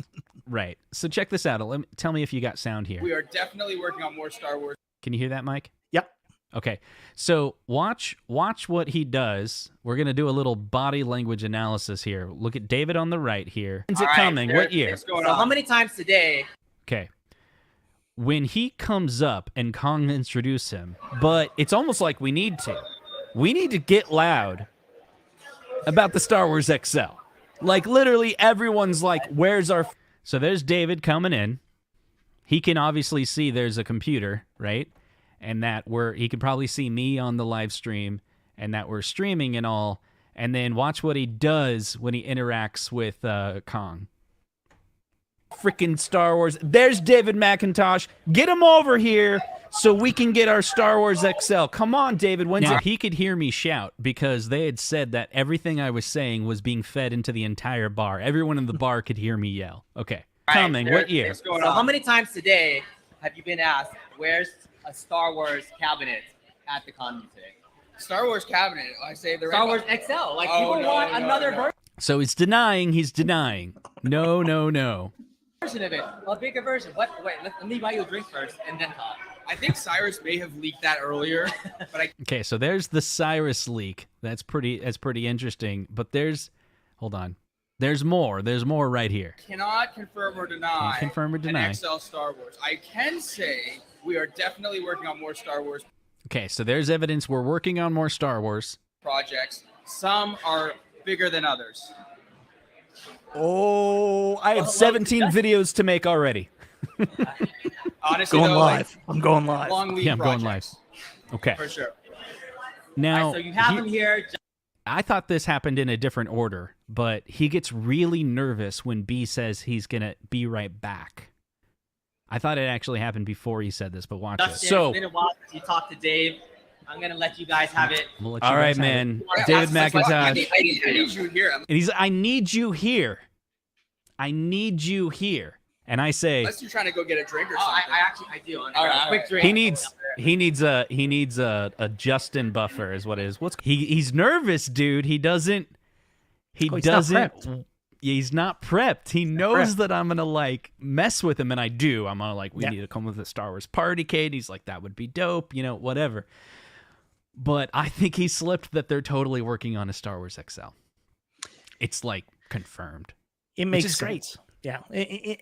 Right. So check this out. Tell me if you got sound here. We are definitely working on more Star Wars. Can you hear that, Mike? Yep. Okay. So watch what he does. We're going to do a little body language analysis here. Look at David on the right here. When's it coming? What year? So how many times today? Okay. When he comes up and Kong introduces him, but it's almost like we need to get loud about the Star Wars XL. Like literally everyone's like, where's our... So there's David coming in. He can obviously see there's a computer, right? And that he can probably see me on the live stream and that we're streaming and all. And then watch what he does when he interacts with Kong. Freaking Star Wars. There's David McIntosh. Get him over here so we can get our Star Wars XL. Come on, David. Now, he could hear me shout because they had said that everything I was saying was being fed into the entire bar. Everyone in the bar could hear me yell. Okay. Coming. What year? So how many times today have you been asked, where's a Star Wars cabinet at the con today? Star Wars cabinet? I say the Star Wars XL. Like people want another version. So he's denying. No. Version of it, a bigger version. Wait, let me buy you a drink first and then talk. I think Cyrus may have leaked that earlier, but Okay, so there's the Cyrus leak. That's pretty interesting. But hold on. There's more right here. Cannot confirm or deny. An XL Star Wars. I can say we are definitely working on more Star Wars. Okay, so there's evidence we're working on more Star Wars projects. Some are bigger than others. Oh, I have 17 videos to make already. Honestly, going live. I'm going live. I'm going live. Okay. For sure. Now, so you have them here. I thought this happened in a different order, but he gets really nervous when B says he's going to be right back. I thought it actually happened before he said this, but watch it. So, it's been a while since you talked to Dave. I'm going to let you guys have it. All right, man. David McIntosh. I need you here. I need you here. I need you here. And I say, unless you're trying to go get a drink or something. I do. All right, quick drink. He needs a Justin buffer is what it is. He's nervous, dude. He's not prepped. He knows that I'm gonna like mess with him, and I do. I'm gonna like, we need to come with a Star Wars partycade. He's like, that would be dope, whatever. But I think he slipped that they're totally working on a Star Wars XL. It's like confirmed. It makes sense. Yeah,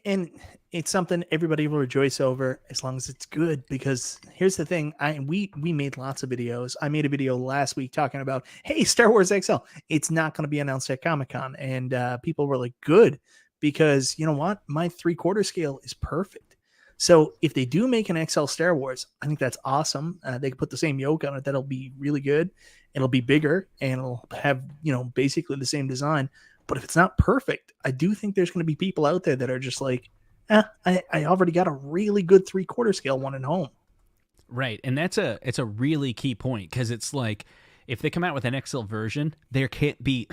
and it's something everybody will rejoice over as long as it's good. Because here's the thing: we made lots of videos. I made a video last week talking about, hey, Star Wars XL. It's not going to be announced at Comic-Con, and people were like, good, because you know what? My 3/4 scale is perfect. So if they do make an XL Star Wars, I think that's awesome. They can put the same yoke on it. That'll be really good. It'll be bigger, and it'll have basically the same design. But if it's not perfect, I do think there's going to be people out there that are just like, I already got a really good 3/4 scale one at home. Right. And it's a really key point, because it's like, if they come out with an XL version, there can't be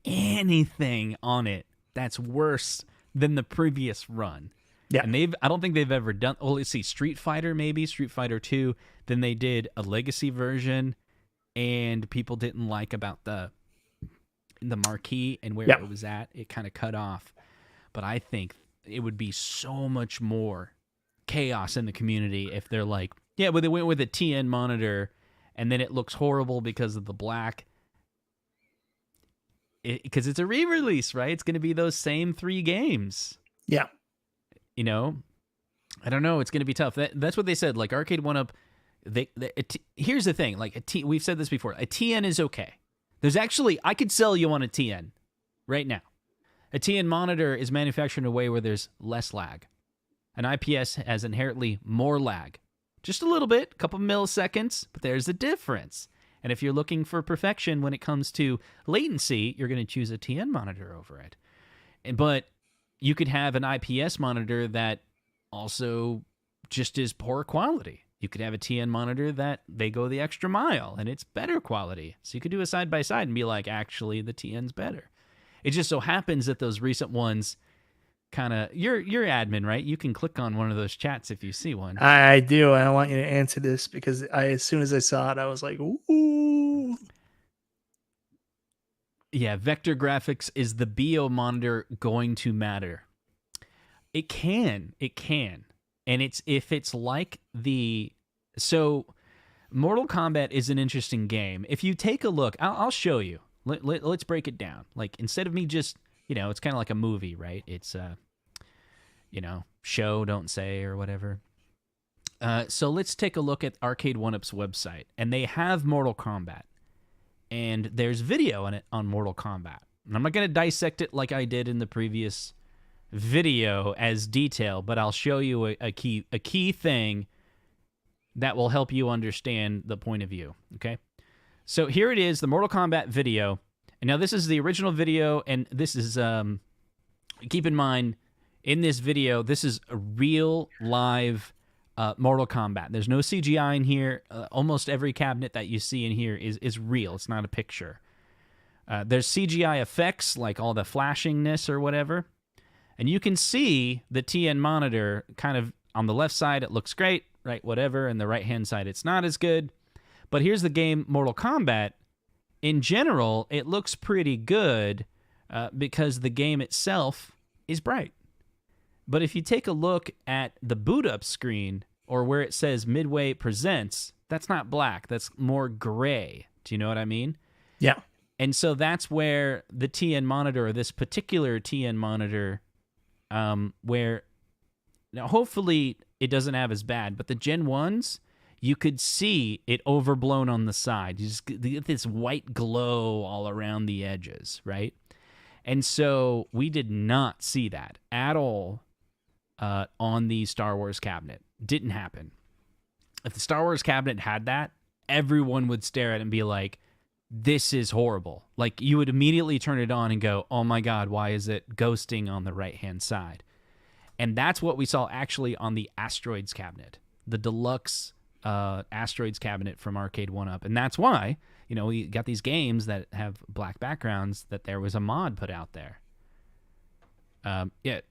anything on it that's worse than the previous run. Yeah. And I don't think they've ever done, let's see, Street Fighter, maybe Street Fighter 2. Then they did a legacy version, and people didn't like about the the marquee and where Yep. it was at, it kind of cut off. But I think it would be so much more chaos in the community if they're like, yeah, but they went with a TN monitor and then it looks horrible because of the black. Because it's a re-release, right? It's going to be those same 3 games. Yeah. You know, I don't know. It's going to be tough. That's what they said. Like Arcade1Up, here's the thing. Like we've said this before. A TN is okay. There's actually, I could sell you on a TN right now. A TN monitor is manufactured in a way where there's less lag. An IPS has inherently more lag. Just a little bit, a couple milliseconds, but there's a difference. And if you're looking for perfection when it comes to latency, you're going to choose a TN monitor over it. But you could have an IPS monitor that also just is poor quality. You could have a TN monitor that they go the extra mile and it's better quality. So you could do a side-by-side and be like, actually, the TN's better. It just so happens that those recent ones kind of, you're admin, right? You can click on one of those chats if you see one. I do. I want you to answer this because as soon as I saw it, I was like, ooh. Yeah, vector graphics, is the BO monitor going to matter? It can. And if it's like so Mortal Kombat is an interesting game. If you take a look, I'll show you. Let's break it down. Like, instead of me just, it's kind of like a movie, right? It's, show, don't say, or whatever. So let's take a look at Arcade1Up's website. And they have Mortal Kombat. And there's video on it on Mortal Kombat. And I'm not going to dissect it like I did in the previous video as detail, but I'll show you a key thing that will help you understand the point of view, okay? So here it is, the Mortal Kombat video. And now this is the original video, and this is, keep in mind, in this video, this is a real live Mortal Kombat. There's no CGI in here. Almost every cabinet that you see in here is real. It's not a picture. There's CGI effects, like all the flashingness or whatever. And you can see the TN monitor kind of on the left side, it looks great, right, whatever. And the right-hand side, it's not as good. But here's the game Mortal Kombat. In general, it looks pretty good because the game itself is bright. But if you take a look at the boot-up screen, or where it says Midway Presents, that's not black. That's more gray. Do you know what I mean? Yeah. And so that's where the TN monitor, or this particular TN monitor, where now hopefully it doesn't have as bad, but the Gen 1s, you could see it overblown on the side. You just get this white glow all around the edges, right? And so we did not see that at all on the Star Wars cabinet. Didn't happen. If the Star Wars cabinet had that, everyone would stare at it and be like, this is horrible. Like, you would immediately turn it on and go, oh my God, why is it ghosting on the right-hand side? And that's what we saw actually on the Asteroids cabinet, the deluxe Asteroids cabinet from Arcade1Up. And that's why, we got these games that have black backgrounds, that there was a mod put out there. Yeah.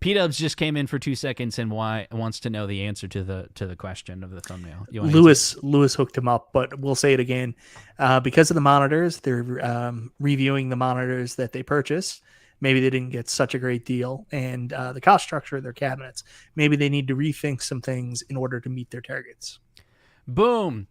P-Dubs just came in for 2 seconds and wants to know the answer to the question of the thumbnail. Lewis hooked him up, but we'll say it again. Because of the monitors, they're reviewing the monitors that they purchased. Maybe they didn't get such a great deal, and the cost structure of their cabinets. Maybe they need to rethink some things in order to meet their targets. Boom.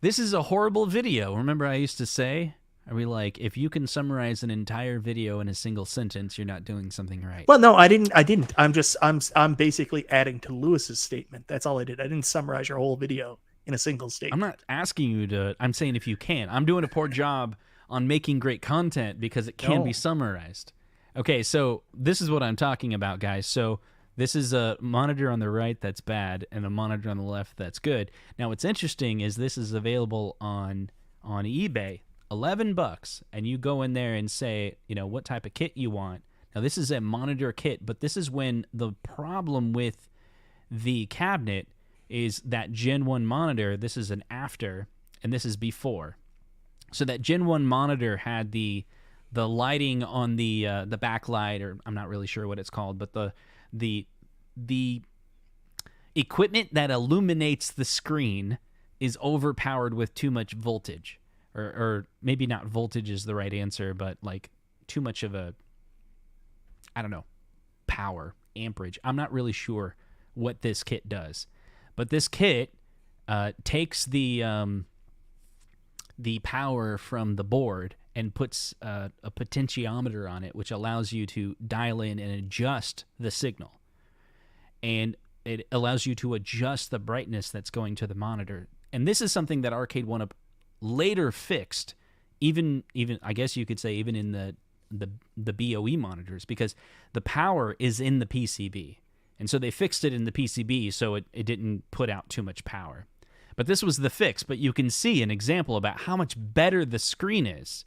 This is a horrible video. Remember I used to say, are we like, if you can summarize an entire video in a single sentence, you're not doing something right? Well, no, I didn't. I'm basically adding to Lewis's statement. That's all I did. I didn't summarize your whole video in a single statement. I'm not asking you to. I'm saying if you can. I'm doing a poor job on making great content because it can be summarized. Okay, so this is what I'm talking about, guys. So this is a monitor on the right that's bad and a monitor on the left that's good. Now, what's interesting is this is available on eBay. $11, and you go in there and say, what type of kit you want. Now, this is a monitor kit, but this is when the problem with the cabinet is that Gen 1 monitor. This is an after, and this is before. So that Gen 1 monitor had the lighting on the backlight, or I'm not really sure what it's called, but the equipment that illuminates the screen is overpowered with too much voltage. or maybe not voltage is the right answer, but like too much of a, I don't know, power, amperage. I'm not really sure what this kit does, but this kit takes the power from the board and puts a potentiometer on it, which allows you to dial in and adjust the signal. And it allows you to adjust the brightness that's going to the monitor. And this is something that Arcade1Up later fixed, even I guess you could say even in the BOE monitors, because the power is in the PCB. And so they fixed it in the PCB so it didn't put out too much power. But this was the fix. But you can see an example about how much better the screen is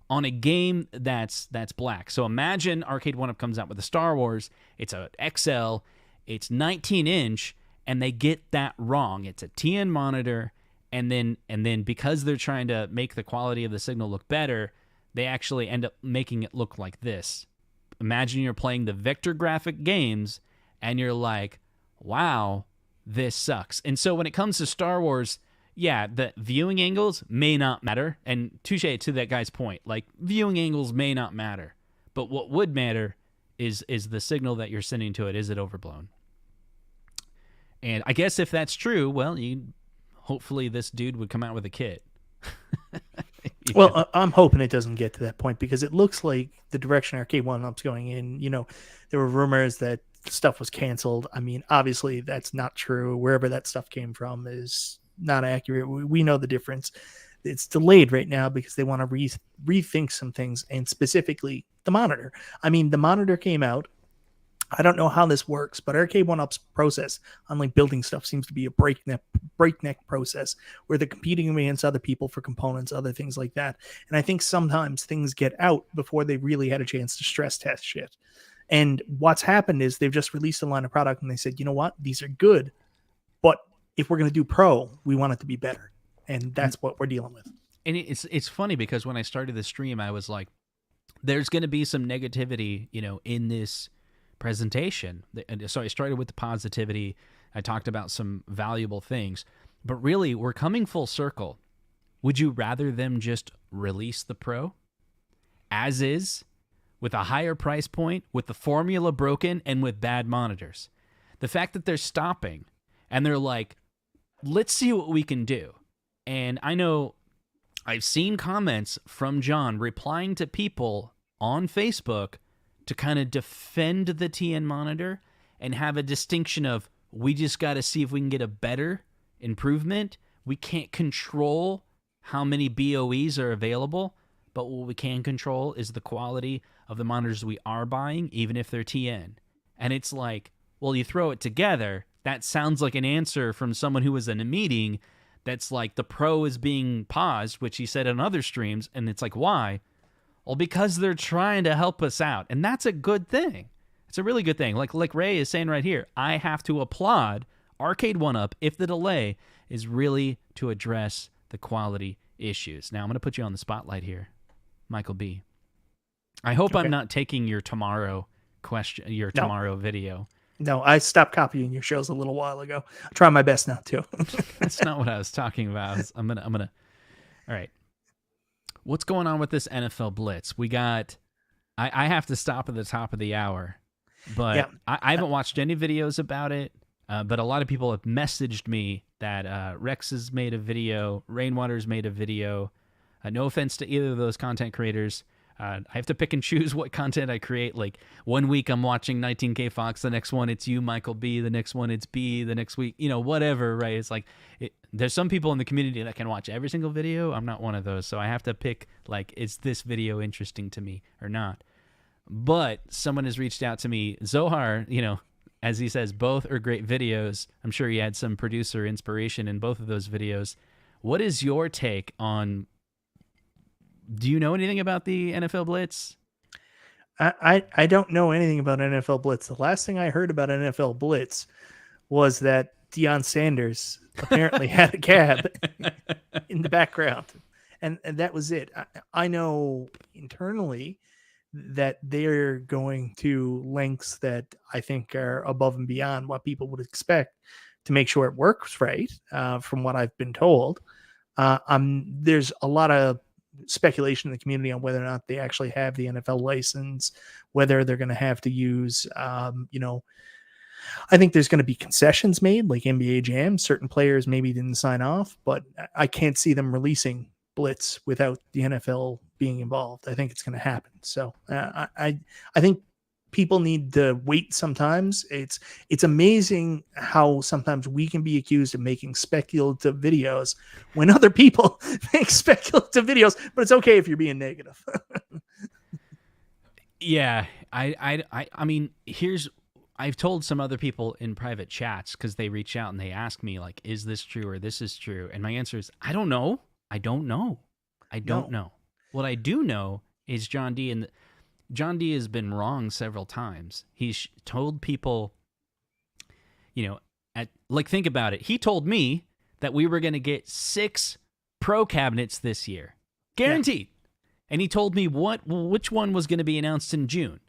on a game that's black. So imagine Arcade1Up comes out with a Star Wars. It's a XL. It's 19-inch, and they get that wrong. It's a TN monitor, and then because they're trying to make the quality of the signal look better, they actually end up making it look like this. Imagine you're playing the vector graphic games, and you're like, wow, this sucks. And so when it comes to Star Wars, yeah, the viewing angles may not matter. And touche to that guy's point, like viewing angles may not matter. But what would matter is the signal that you're sending to it. Is it overblown? And I guess if that's true, well, hopefully this dude would come out with a kit. Well, I'm hoping it doesn't get to that point, because it looks like the direction Arcade1Up's going in. You know, there were rumors that stuff was canceled. I mean, obviously that's not true. Wherever that stuff came from is not accurate. We know the difference. It's delayed right now because they want to rethink some things, and specifically the monitor. I mean, the monitor came out. I don't know how this works, but Arcade1Up's process, unlike building stuff, seems to be a breakneck process where they're competing against other people for components, other things like that. And I think sometimes things get out before they really had a chance to stress test shit. And what's happened is they've just released a line of product and they said, you know what, these are good, but if we're going to do pro, we want it to be better. And that's what we're dealing with. And it's funny because when I started the stream, I was like, there's going to be some negativity, in this presentation. So I started with the positivity. I talked about some valuable things, but really we're coming full circle. Would you rather them just release the Pro as is, with a higher price point, with the formula broken, and with bad monitors? The fact that they're stopping and they're like, let's see what we can do. And I know I've seen comments from John replying to people on Facebook to kind of defend the TN monitor and have a distinction of, we just got to see if we can get a better improvement. We can't control how many BOEs are available, but what we can control is the quality of the monitors we are buying, even if they're TN. And it's like, well, you throw it together, that sounds like an answer from someone who was in a meeting that's like, the Pro is being paused, which he said on other streams, and it's like, why? Well, because they're trying to help us out, and that's a good thing. It's a really good thing. Like Ray is saying right here, I have to applaud Arcade1Up if the delay is really to address the quality issues. Now, I'm going to put you on the spotlight here, Michael B. I hope I'm not taking your tomorrow question, your tomorrow video. No, I stopped copying your shows a little while ago. I'll try my best now too. That's not what I was talking about. I'm gonna. All right. What's going on with this NFL Blitz? We got. I have to stop at the top of the hour, but yeah. I haven't watched any videos about it. But a lot of people have messaged me that Rex has made a video, Rainwater's made a video. No offense to either of those content creators. I have to pick and choose what content I create. Like, one week I'm watching 19K Fox, the next one it's you, Michael B, the next one it's B, the next week, whatever, right? It's like, there's some people in the community that can watch every single video. I'm not one of those, so I have to pick, like, is this video interesting to me or not? But someone has reached out to me. Zohar, as he says, both are great videos. I'm sure he had some producer inspiration in both of those videos. What is your take on... Do you know anything about the NFL Blitz? I don't know anything about NFL Blitz. The last thing I heard about NFL Blitz was that Deion Sanders apparently had a cab in the background. And that was it. I know internally that they're going to lengths that I think are above and beyond what people would expect to make sure it works right, from what I've been told. There's a lot of speculation in the community on whether or not they actually have the NFL license, whether they're going to have to use, I think there's going to be concessions made, like NBA Jam. Certain players maybe didn't sign off, but I can't see them releasing Blitz without the NFL being involved. I think it's going to happen. So I think people need to wait sometimes. It's amazing how sometimes we can be accused of making speculative videos when other people make speculative videos, but it's okay if you're being negative. Yeah, I mean, I've told some other people in private chats, because they reach out and they ask me, like, is this true or this is true? And my answer is, I don't know. I don't know. What I do know is John D. has been wrong several times. He's told people, think about it. He told me that we were going to get 6 pro cabinets this year. Guaranteed. Yeah. And he told me which one was going to be announced in June.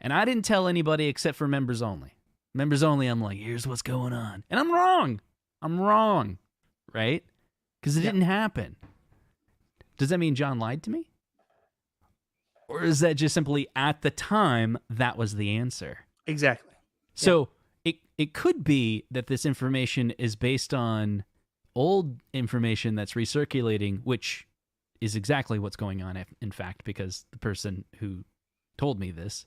And I didn't tell anybody except for members only. Members only, I'm like, here's what's going on. And I'm wrong. Right? Because it didn't happen. Does that mean John lied to me? Or is that just simply at the time that was the answer? Exactly. So it could be that this information is based on old information that's recirculating, which is exactly what's going on, in fact, because the person who told me this,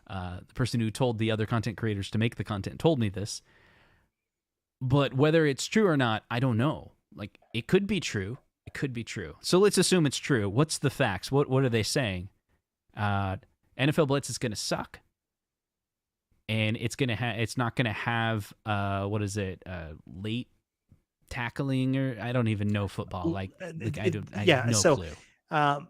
the person who told the other content creators to make the content told me this. But whether it's true or not, I don't know. Like, it could be true. It could be true. So let's assume it's true. What's the facts? What are they saying? NFL Blitz is going to suck. And it's not going to have, late tackling, or I don't even know football. I have no clue. I'm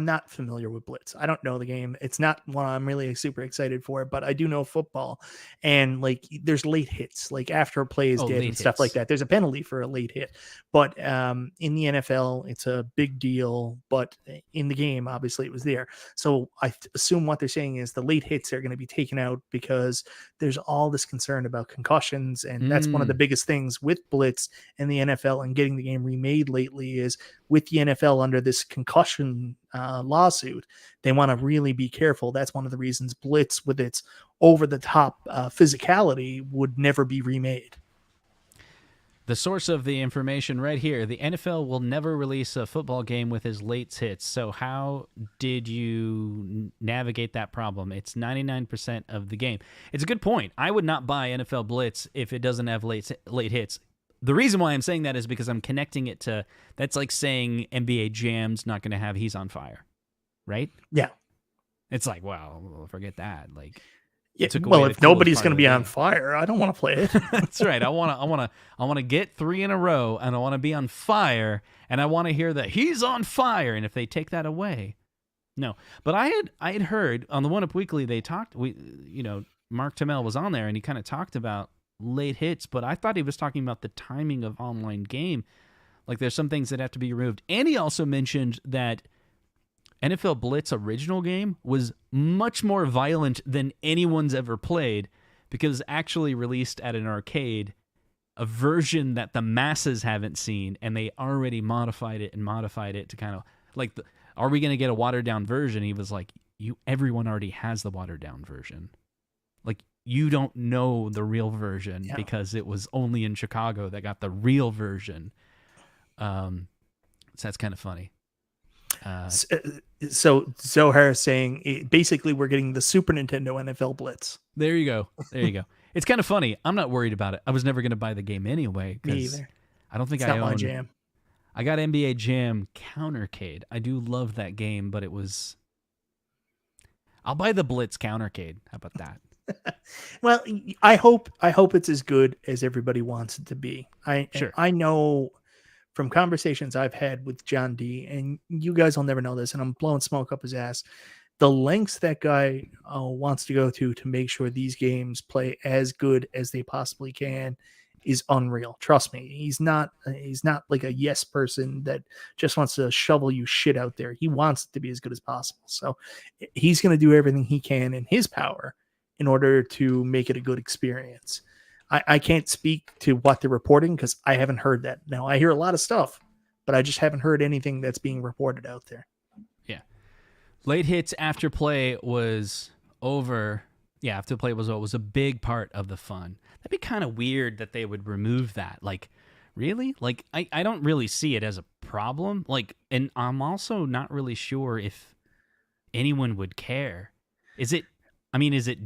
not familiar with Blitz. I don't know the game. It's not one I'm really super excited for, but I do know football, and like there's late hits, like after a play is dead and stuff like that. There's a penalty for a late hit, but in the NFL, it's a big deal, but in the game, obviously it was there. So I assume what they're saying is the late hits are going to be taken out because there's all this concern about concussions. And that's one of the biggest things with Blitz and the NFL and getting the game remade lately is with the NFL under this concussion lawsuit, they want to really be careful. That's one of the reasons Blitz, with its over-the-top physicality, would never be remade. The source of the information right here: the NFL will never release a football game with his late hits. So how did you navigate that problem? It's 99% of the game. It's a good point. I would not buy NFL Blitz if it doesn't have late hits. The reason why I'm saying that is because I'm connecting it to, that's like saying NBA Jam's not going to have He's on Fire, right? Yeah. It's like, well, forget that. Like, yeah, well, if nobody's going to be on fire, I don't want to play it. That's right. I want to get 3 in a row, and I want to be on fire, and I want to hear that He's on fire. And if they take that away, no. But I had heard on the One Up Weekly, they talked. Mark Tamel was on there, and he kind of talked about late hits, but I thought he was talking about the timing of online game. Like, there's some things that have to be removed. And he also mentioned that NFL Blitz original game was much more violent than anyone's ever played, because actually released at an arcade a version that the masses haven't seen, and they already modified it to kind of like, are we going to get a watered down version? He was like, everyone already has the watered down version. Like, you don't know the real version because it was only in Chicago that got the real version. So that's kind of funny. So Zohar is saying basically we're getting the Super Nintendo NFL Blitz. There you go. It's kind of funny. I'm not worried about it. I was never going to buy the game anyway. Me either. I don't think it's I not own. My jam. I got NBA Jam Countercade. I do love that game, but it was. I'll buy the Blitz Countercade. How about that? Well, I hope it's as good as everybody wants it to be. I know from conversations I've had with John D, and you guys will never know this, and I'm blowing smoke up his ass, the lengths that guy wants to go to make sure these games play as good as they possibly can is unreal. Trust me, he's not like a yes person that just wants to shovel you shit out there. He wants it to be as good as possible. So he's going to do everything he can in his power in order to make it a good experience. I can't speak to what they're reporting because I haven't heard that. Now, I hear a lot of stuff, but I just haven't heard anything that's being reported out there. Yeah. Late hits after play was over. Yeah, after play was over. Was a big part of the fun. That'd be kind of weird that they would remove that. Like, really? Like, I don't really see it as a problem. Like, and I'm also not really sure if anyone would care. Is it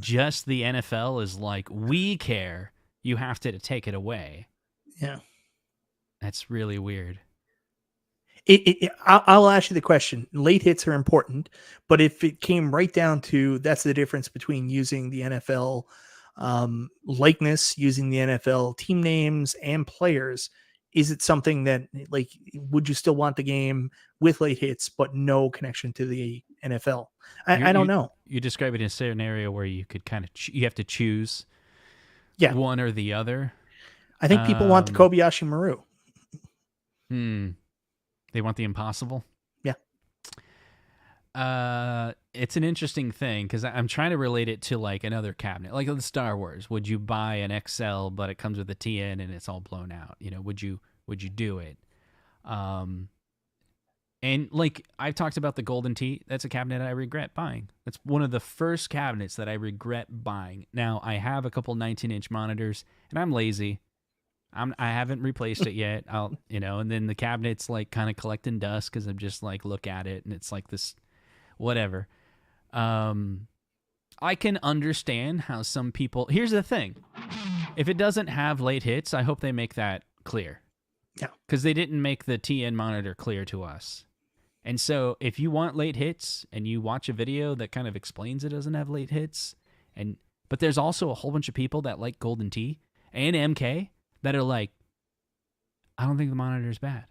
just the NFL is like, we care, you have to take it away? Yeah. That's really weird. I'll ask you the question. Late hits are important, but if it came right down to that's the difference between using the NFL likeness, using the NFL team names and players, is it something that, like, would you still want the game with late hits but no connection to the NFL? I don't know. You describe it in a scenario where you could kind of you have to choose one or the other. I think people want the Kobayashi Maru. They want the impossible? Yeah. It's an interesting thing because I'm trying to relate it to like another cabinet, like the Star Wars. Would you buy an XL, but it comes with a TN and it's all blown out? You know, would you do it? And like I've talked about the Golden Tee, that's a cabinet I regret buying. That's one of the first cabinets that I regret buying. Now I have a couple 19-inch monitors, and I'm lazy. I haven't replaced it yet. And then the cabinet's like kind of collecting dust because I'm just like look at it and it's like this, whatever. I can understand how some people. Here's the thing: if it doesn't have late hits, I hope they make that clear. Yeah, because they didn't make the TN monitor clear to us. And so if you want late hits and you watch a video that kind of explains it doesn't have late hits, but there's also a whole bunch of people that like Golden Tee and MK that are like, I don't think the monitor is bad.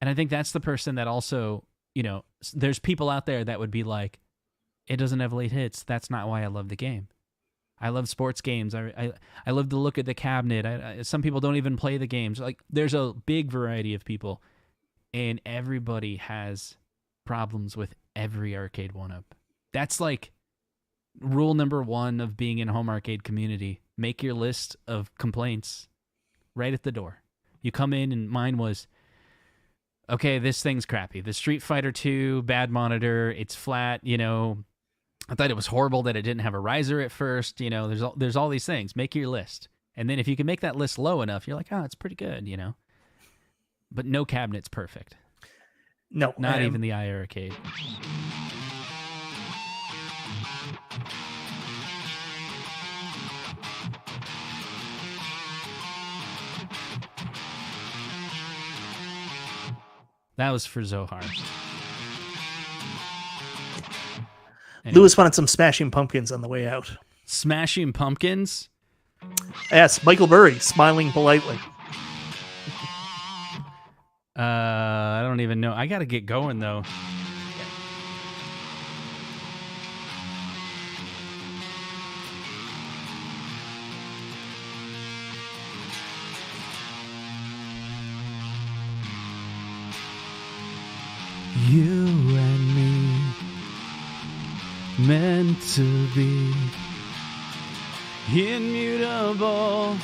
And I think that's the person that also, there's people out there that would be like, it doesn't have late hits. That's not why I love the game. I love sports games. I love to look at the cabinet. Some people don't even play the games. Like, there's a big variety of people, and everybody has problems with every Arcade1Up. That's like rule number 1 of being in a home arcade community. Make your list of complaints right at the door. You come in, and mine was, okay, this thing's crappy. The Street Fighter 2, bad monitor. It's flat, I thought it was horrible that it didn't have a riser at first. There's all these things. Make your list. And then if you can make that list low enough, you're like, oh, it's pretty good, But no cabinet's perfect. No. Not even the iArcade. That was for Zohar. Anyway. Lewis wanted some Smashing Pumpkins on the way out. Smashing Pumpkins? Yes, Michael Burry, smiling politely. I don't even know. I got to get going, though. You and me, meant to be immutable.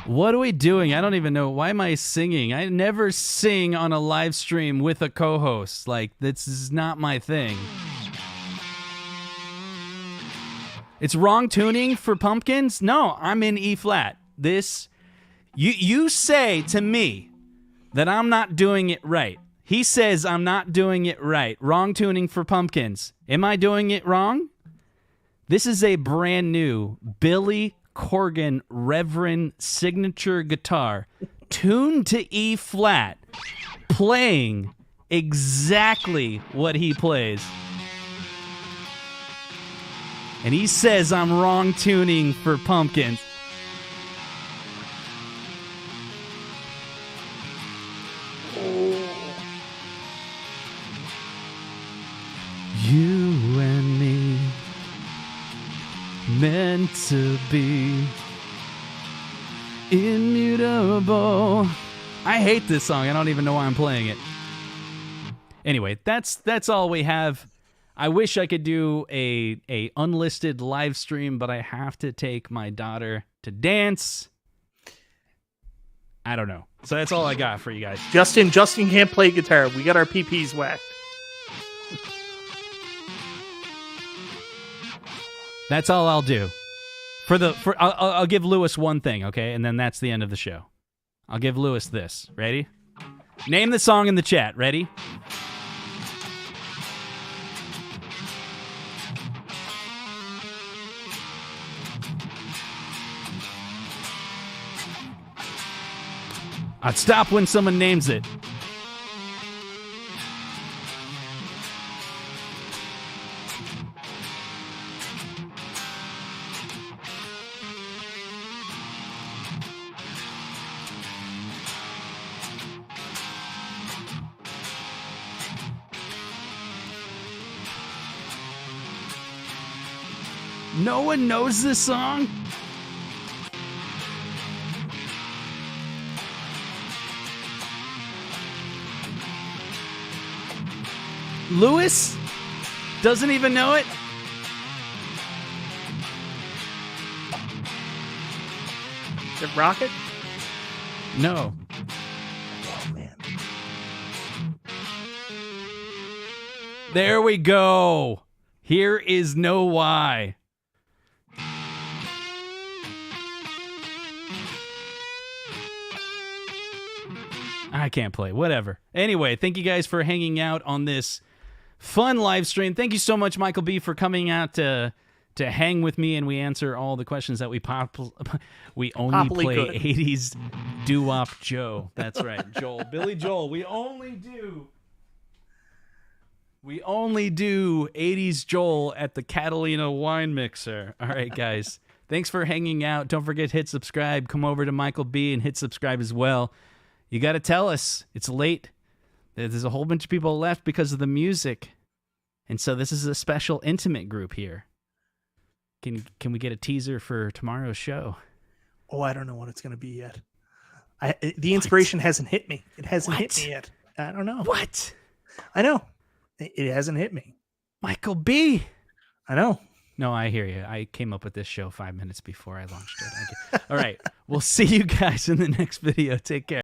What are we doing? I don't even know. Why am I singing? I never sing on a live stream with a co-host. Like, this is not my thing. It's wrong tuning for Pumpkins? No, I'm in E flat. You say to me that I'm not doing it right. He says I'm not doing it right. Wrong tuning for Pumpkins. Am I doing it wrong? This is a brand new Billy Corgan Reverend signature guitar tuned to E flat, playing exactly what he plays. And he says I'm wrong tuning for Pumpkins. You and me, meant to be immutable. I hate this song. I don't even know why I'm playing it. Anyway, that's all we have. I wish I could do a unlisted live stream, but I have to take my daughter to dance. I don't know. So that's all I got for you guys. Justin can't play guitar. We got our PPs whacked. That's all I'll do. I'll give Lewis one thing, okay? And then that's the end of the show. I'll give Lewis this. Ready? Name the song in the chat. Ready? I'd stop when someone names it. No one knows this song? Lewis doesn't even know it? Is it Rocket? No. Oh, man. There we go. Here is No Why. I can't play. Whatever. Anyway, thank you guys for hanging out on this fun live stream. Thank you so much, Michael B, for coming out to hang with me, and we answer all the questions that we only play 80s doo-wop Joe. That's right, Joel. Billy Joel. We only do 80s Joel at the Catalina wine mixer. All right, guys. Thanks for hanging out. Don't forget to hit subscribe. Come over to Michael B and hit subscribe as well. You got to tell us. It's late. There's a whole bunch of people left because of the music. And so this is a special intimate group here. Can we get a teaser for tomorrow's show? Oh, I don't know what it's going to be yet. The inspiration hasn't hit me. It hasn't hit me yet. I don't know. What? I know. It hasn't hit me. Michael B. I know. No, I hear you. I came up with this show 5 minutes before I launched it. All right. We'll see you guys in the next video. Take care.